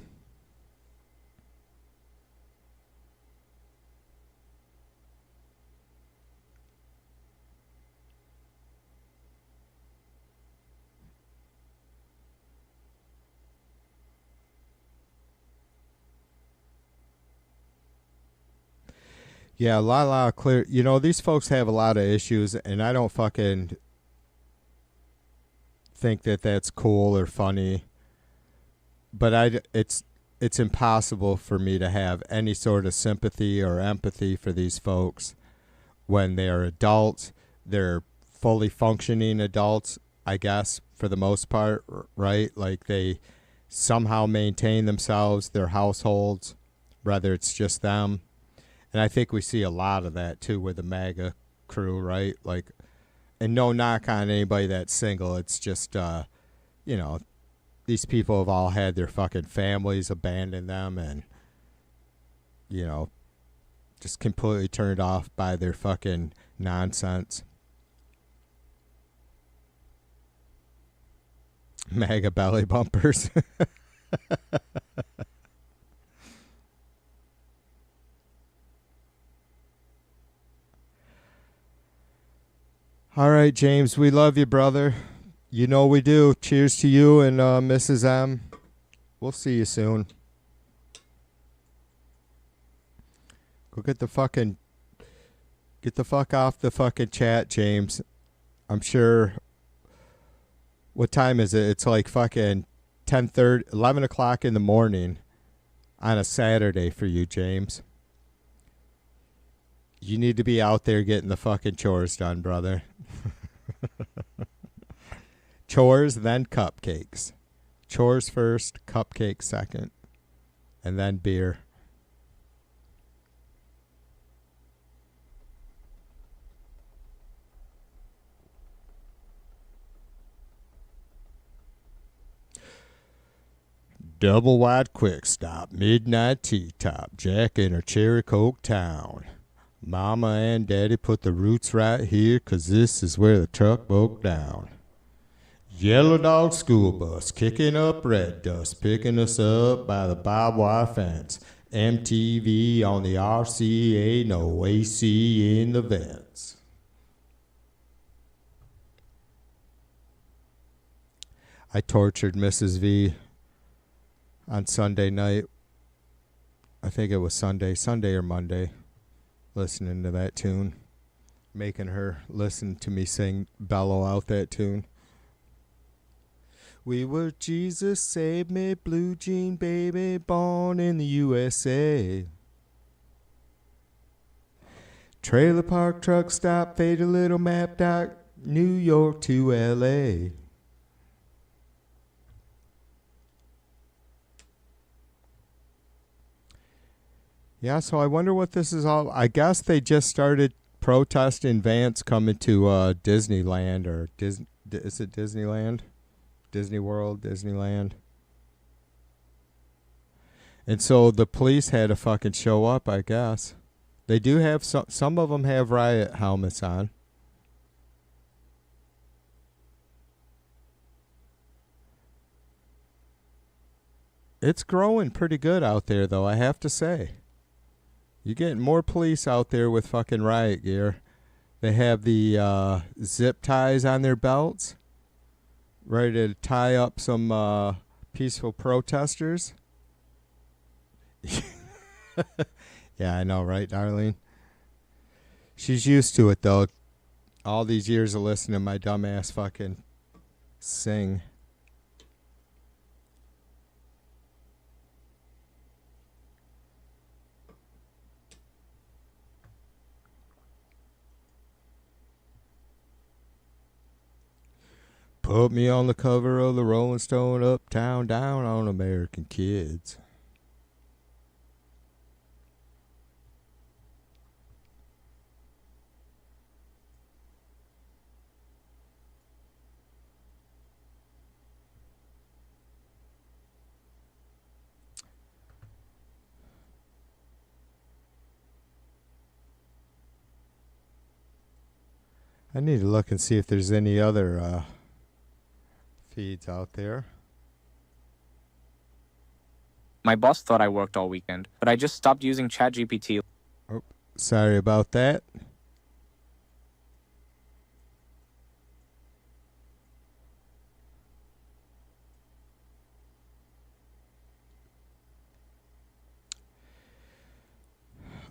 Yeah, Lala clear. These folks have a lot of issues, and I don't fucking think that that's cool or funny. But it's impossible for me to have any sort of sympathy or empathy for these folks when they're adults. They're fully functioning adults, I guess, for the most part, right? Like, they somehow maintain themselves, their households, whether it's just them. And I think we see a lot of that, too, with the MAGA crew, right? Like, and no knock on anybody that's single. It's just, these people have all had their fucking families abandon them and, just completely turned off by their fucking nonsense. MAGA belly bumpers. All right, James, we love you, brother. You know we do. Cheers to you and Mrs. M. We'll see you soon. Go get the fuck off the fucking chat, James. I'm sure. What time is it? It's like fucking 10:30, 11 o'clock in the morning on a Saturday for you, James. You need to be out there getting the fucking chores done, brother. Chores, then cupcakes. Chores first, cupcakes second, and then beer. Double wide quick stop, midnight tea top, Jack in her cherry coke town. Mama and Daddy put the roots right here, 'cause this is where the truck broke down. Yellow dog school bus, kicking up red dust, picking us up by the barbed wire fence. MTV on the RCA, no AC in the vents. I tortured Mrs. V on Sunday night. I think it was Sunday or Monday, listening to that tune, making her listen to me bellow out that tune. We were Jesus Save Me, blue jean baby, born in the USA. Trailer park, truck stop, faded little map doc, New York to LA. Yeah, so I wonder what this is all. I guess they just started protesting Vance coming to Disneyland, or is it Disneyland? Disney World, Disneyland. And so the police had to fucking show up, I guess. They do have some of them have riot helmets on. It's growing pretty good out there, though, I have to say. You're getting more police out there with fucking riot gear. They have the zip ties on their belts, ready to tie up some peaceful protesters. Yeah, I know, right, Darlene? She's used to it, though. All these years of listening to my dumbass fucking sing. Put me on the cover of the Rolling Stone, uptown, down on American Kids. I need to look and see if there's any other feeds out there. My boss thought I worked all weekend, but I just stopped using ChatGPT. Oh, sorry about that.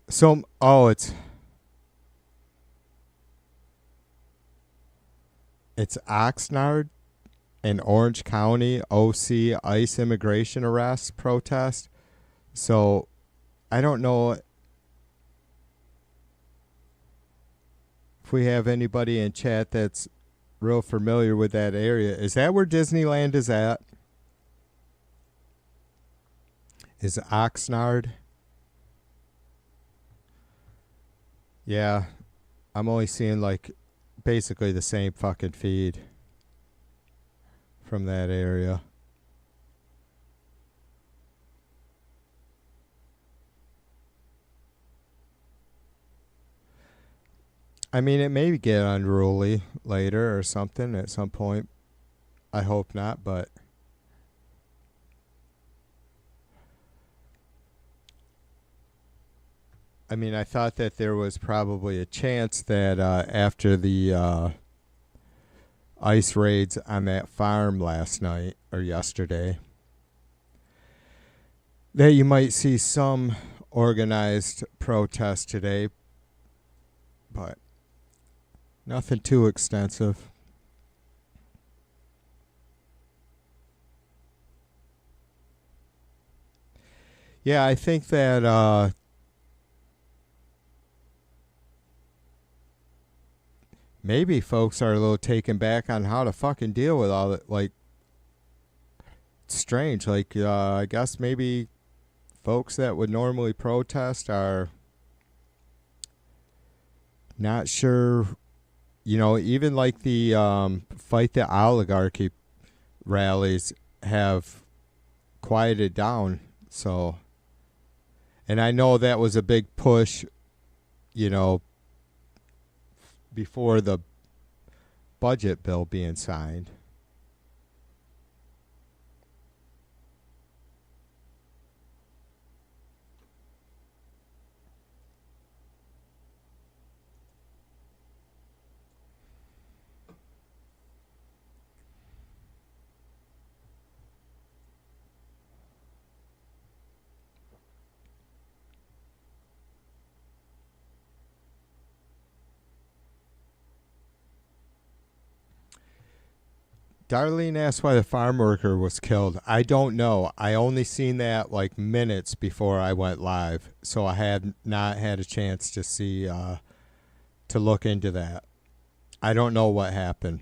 So, it's Oxnard and Orange County OC ICE immigration arrest protest. So, I don't know if we have anybody in chat that's real familiar with that area. Is that where Disneyland is at? Is Oxnard? Yeah, I'm only seeing like basically the same fucking feed from that area. I mean, it may get unruly later or something at some point. I hope not, but I mean, I thought that there was probably a chance that after the ice raids on that farm last night or yesterday, that you might see some organized protest today, but nothing too extensive. Yeah, I think that maybe folks are a little taken back on how to fucking deal with all that. Like, it's strange. Like, I guess maybe folks that would normally protest are not sure. You know, even like the fight the oligarchy rallies have quieted down. So, and I know that was a big push, you know, before the budget bill being signed. Darlene asked why the farm worker was killed. I don't know. I only seen that like minutes before I went live, so I had not had a chance to see to look into that. I don't know what happened.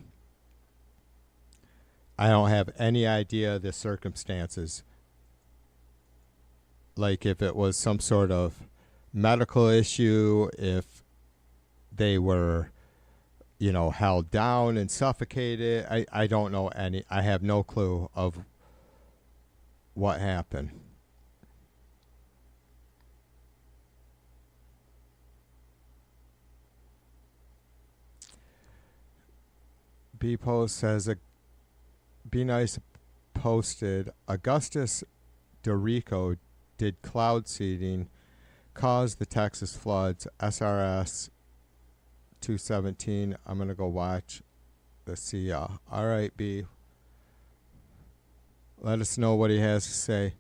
I don't have any idea the circumstances. Like if it was some sort of medical issue, if they were, you know, held down and suffocated. I don't know any. I have no clue of what happened. B Post says, Be Nice posted, Augustus Dorico did cloud seeding, caused the Texas floods, SRS 217. I'm going to go watch the see. All right, B. Let us know what he has to say.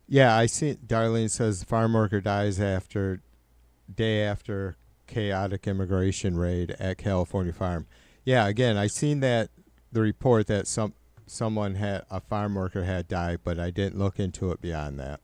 Yeah, I see. Darlene says the farm worker dies day after chaotic immigration raid at California farm. Yeah, again, I seen that the report that someone had a farm worker had died, but I didn't look into it beyond that.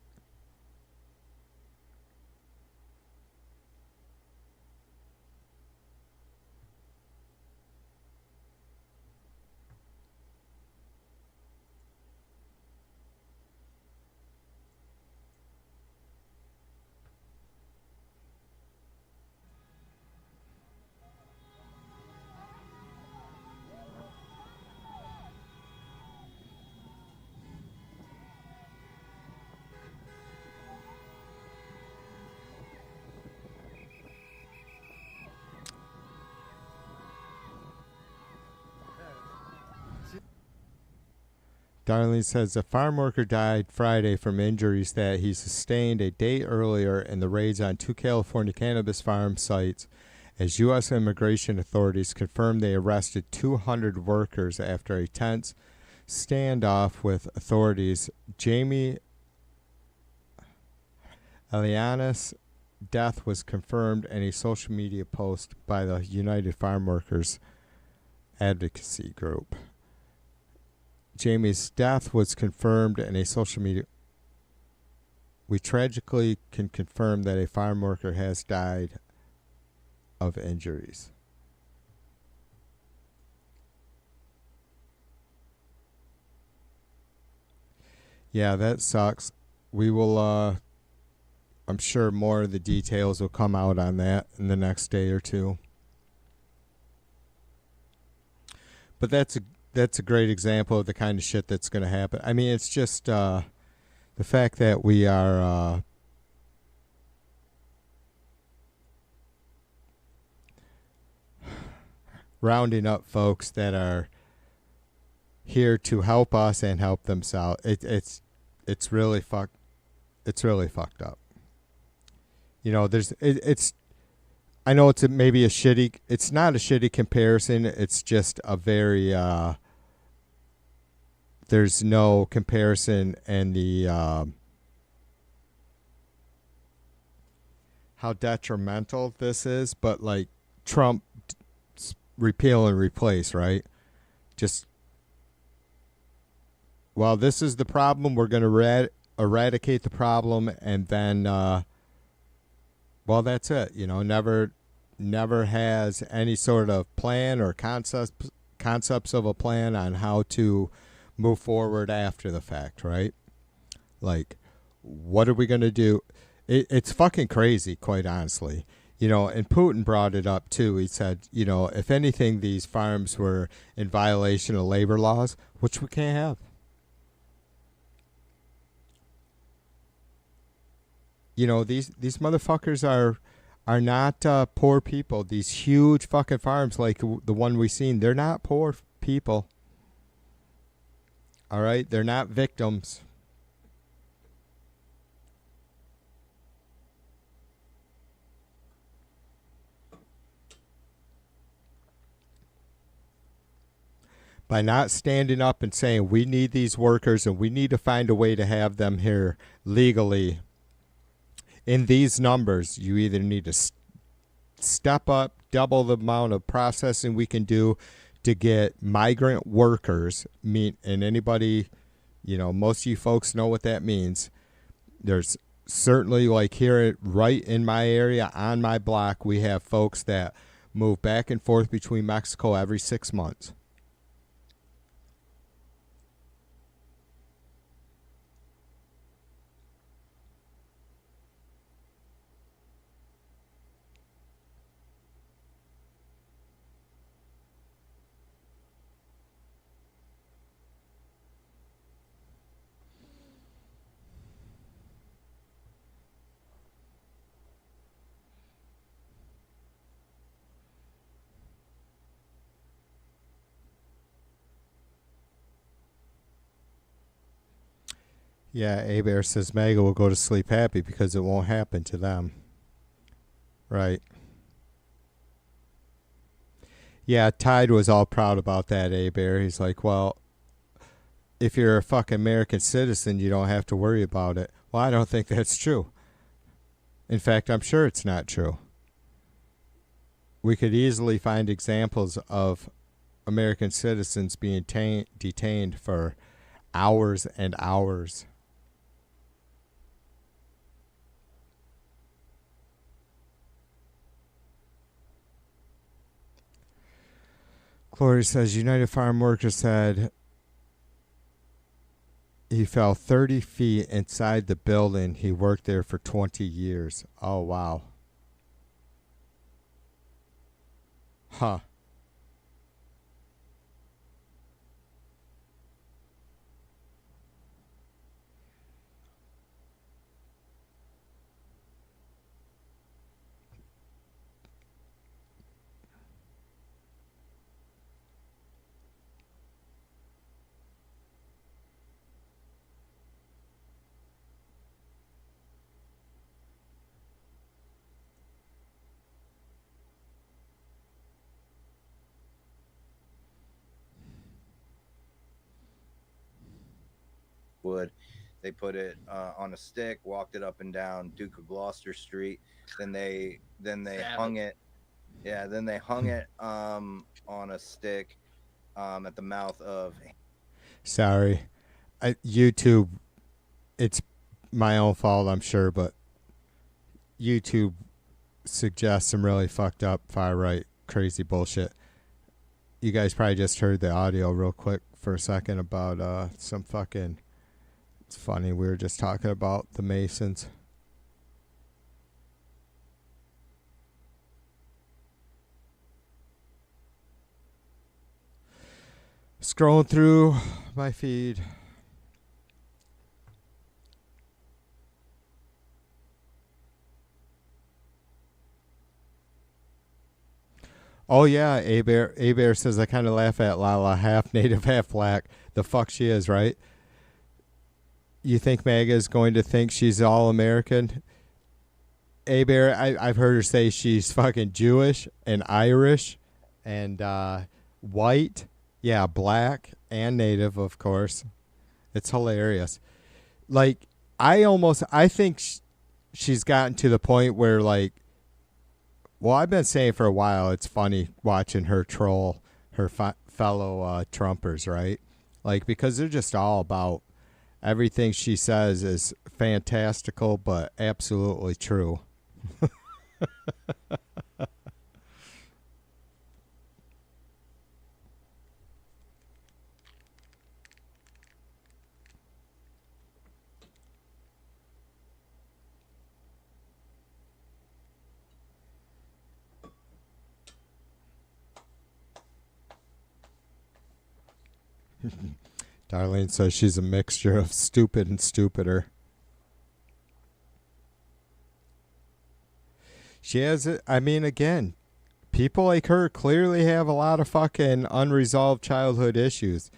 Darlene says the farm worker died Friday from injuries that he sustained a day earlier in the raids on 2 California cannabis farm sites, as U.S. immigration authorities confirmed they arrested 200 workers after a tense standoff with authorities. Jamie Eliana's death was confirmed in a social media post by the United Farm Workers Advocacy Group. Jamie's death was confirmed in a social media. We tragically can confirm that a farm worker has died of injuries. Yeah, that sucks. We will, I'm sure more of the details will come out on that in the next day or two. But that's a great example of the kind of shit that's going to happen. I mean, it's just the fact that we are rounding up folks that are here to help us and help themselves. It's really fucked. It's really fucked up. You know, it's. I know it's maybe a shitty. It's not a shitty comparison. It's just a very. There's no comparison, and the how detrimental this is. But like Trump, repeal and replace, right? Just. Well, this is the problem. We're going to eradicate the problem, and then, well, that's it. You know, never has any sort of plan or concepts of a plan on how to move forward after the fact, right? Like, what are we going to do? It's fucking crazy, quite honestly. You know, and Putin brought it up, too. He said, you know, if anything, these farms were in violation of labor laws, which we can't have. You know, these motherfuckers are not poor people. These huge fucking farms like the one we seen, they're not poor people. All right? They're not victims. By not standing up and saying we need these workers and we need to find a way to have them here legally, in these numbers, you either need to step up, double the amount of processing we can do to get migrant workers, and anybody, you know, most of you folks know what that means. There's certainly, like here right in my area, on my block, we have folks that move back and forth between Mexico every 6 months. Yeah, A-Bear says Mega will go to sleep happy because it won't happen to them. Right. Yeah, Tide was all proud about that, A-Bear. He's like, well, if you're a fucking American citizen, you don't have to worry about it. Well, I don't think that's true. In fact, I'm sure it's not true. We could easily find examples of American citizens being detained for hours and hours. Glory says United Farm Workers said he fell 30 feet inside the building. He worked there for 20 years. Oh, wow. Huh. Wood. They put it on a stick, walked it up and down Duke of Gloucester Street. Then they hung it. Yeah, then they hung it on a stick at the mouth of. Sorry. YouTube, it's my own fault, I'm sure, but YouTube suggests some really fucked up far-right crazy bullshit. You guys probably just heard the audio real quick for a second about some fucking... It's funny, we were just talking about the Masons. Scrolling through my feed. Oh yeah, A Bear says I kind of laugh at Lala, half native, half black. The fuck she is, right? You think MAGA is going to think she's all American? A Bear, I've heard her say she's fucking Jewish and Irish and white. Yeah, black and native, of course. It's hilarious. Like, I think she's gotten to the point where, like, well, I've been saying for a while, it's funny watching her troll her fellow Trumpers, right? Like, because they're just all about everything she says is fantastical, but absolutely true. Darlene says she's a mixture of stupid and stupider. She has, I mean, again, people like her clearly have a lot of fucking unresolved childhood issues.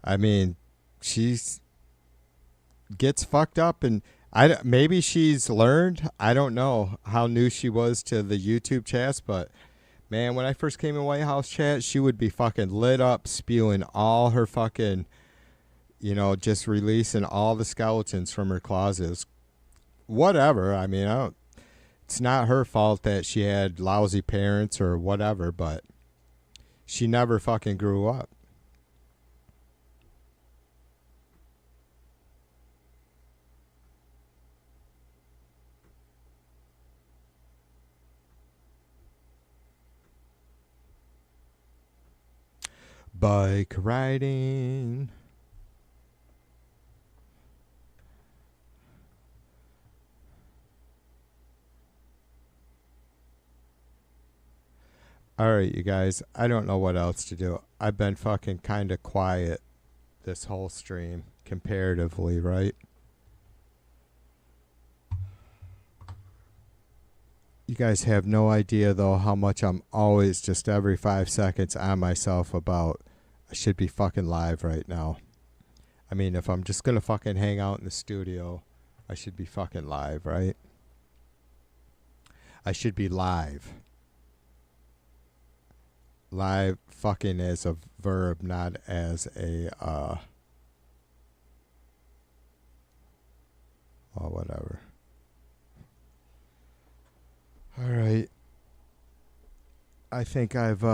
I mean, she's gets fucked up, and maybe she's learned. I don't know how new she was to the YouTube chats, but man, when I first came in White House chat, she would be fucking lit up, spewing all her fucking, you know, just releasing all the skeletons from her closets. Whatever. I mean, it's not her fault that she had lousy parents or whatever, but she never fucking grew up. Bike riding. All right, you guys, I don't know what else to do. I've been fucking kind of quiet this whole stream, comparatively, right? You guys have no idea, though, how much I'm always just every 5 seconds on myself about I should be fucking live right now. I mean, if I'm just going to fucking hang out in the studio, I should be fucking live, right? I should be live. Live fucking as a verb, not as a, well, whatever. All right. I think I've,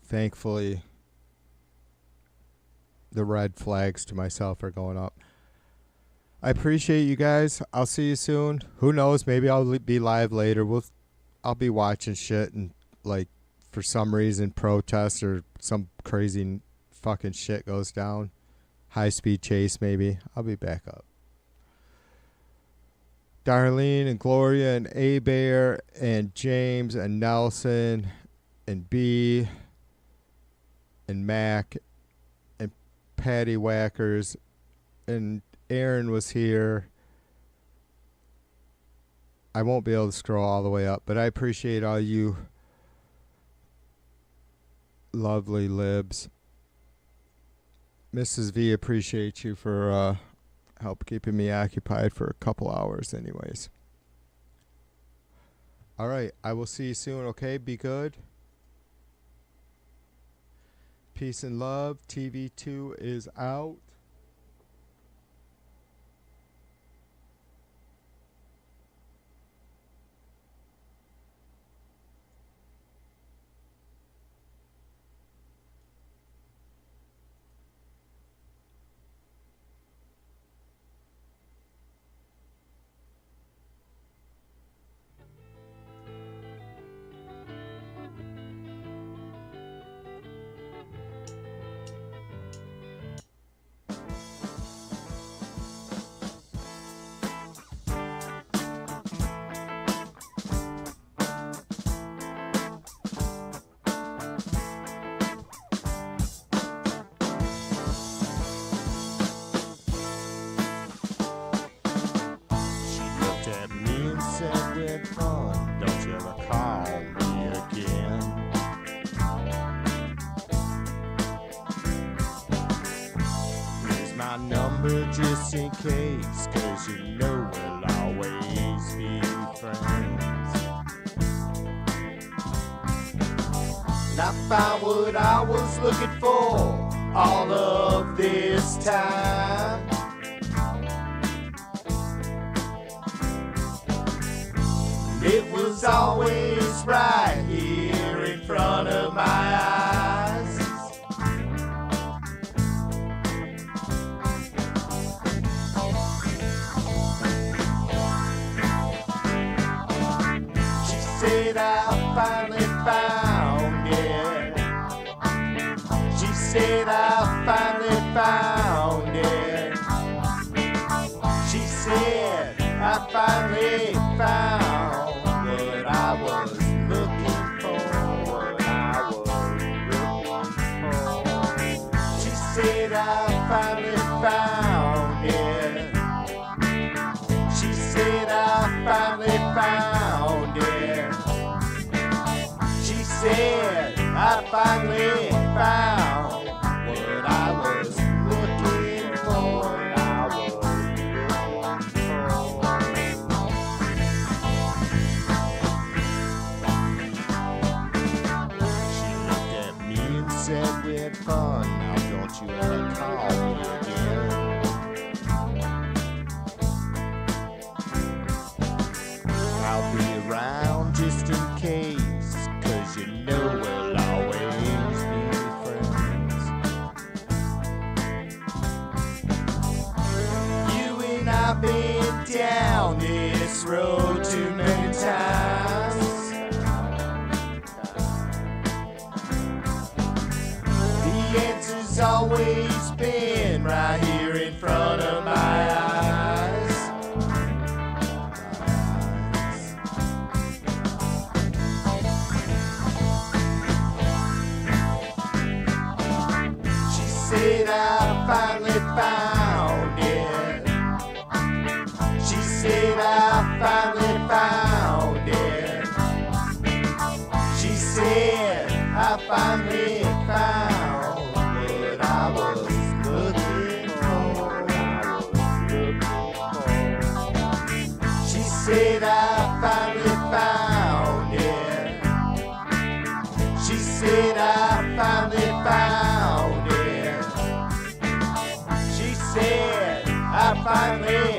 thankfully, the red flags to myself are going up. I appreciate you guys. I'll see you soon. Who knows? Maybe I'll be live later. I'll be watching shit and, like, for some reason, protest or some crazy fucking shit goes down. High-speed chase, maybe. I'll be back up. Darlene and Gloria and A-Bear and James and Nelson and B and Mac and Patty Whackers and Aaron was here. I won't be able to scroll all the way up, but I appreciate all you lovely libs. Mrs. V, appreciate you for help keeping me occupied for a couple hours anyways. All right, I will see you soon, okay? Be good. Peace and love. TV2 is out. fun, don't you ever call me again. Here's my number just in case, 'cause you know we'll always be friends. And I found what I was looking for all of this time. It was always right here in front of my eyes. She said I finally found it. She said I finally found it. She said I finally found what I was looking for. What I was looking for. She said I finally found it. She said I finally found it. She said I finally found what I was looking for. I was said we had fun, now don't you ever call me again. I'll be around just in case, 'cause you know we'll always be friends. You and I've been down this road too many times. The answer's always been right here in front of my eyes. She said I finally found it. She said I finally found it. She said I finally found what I was looking for. She said I finally found it. She said I finally found it. She said I finally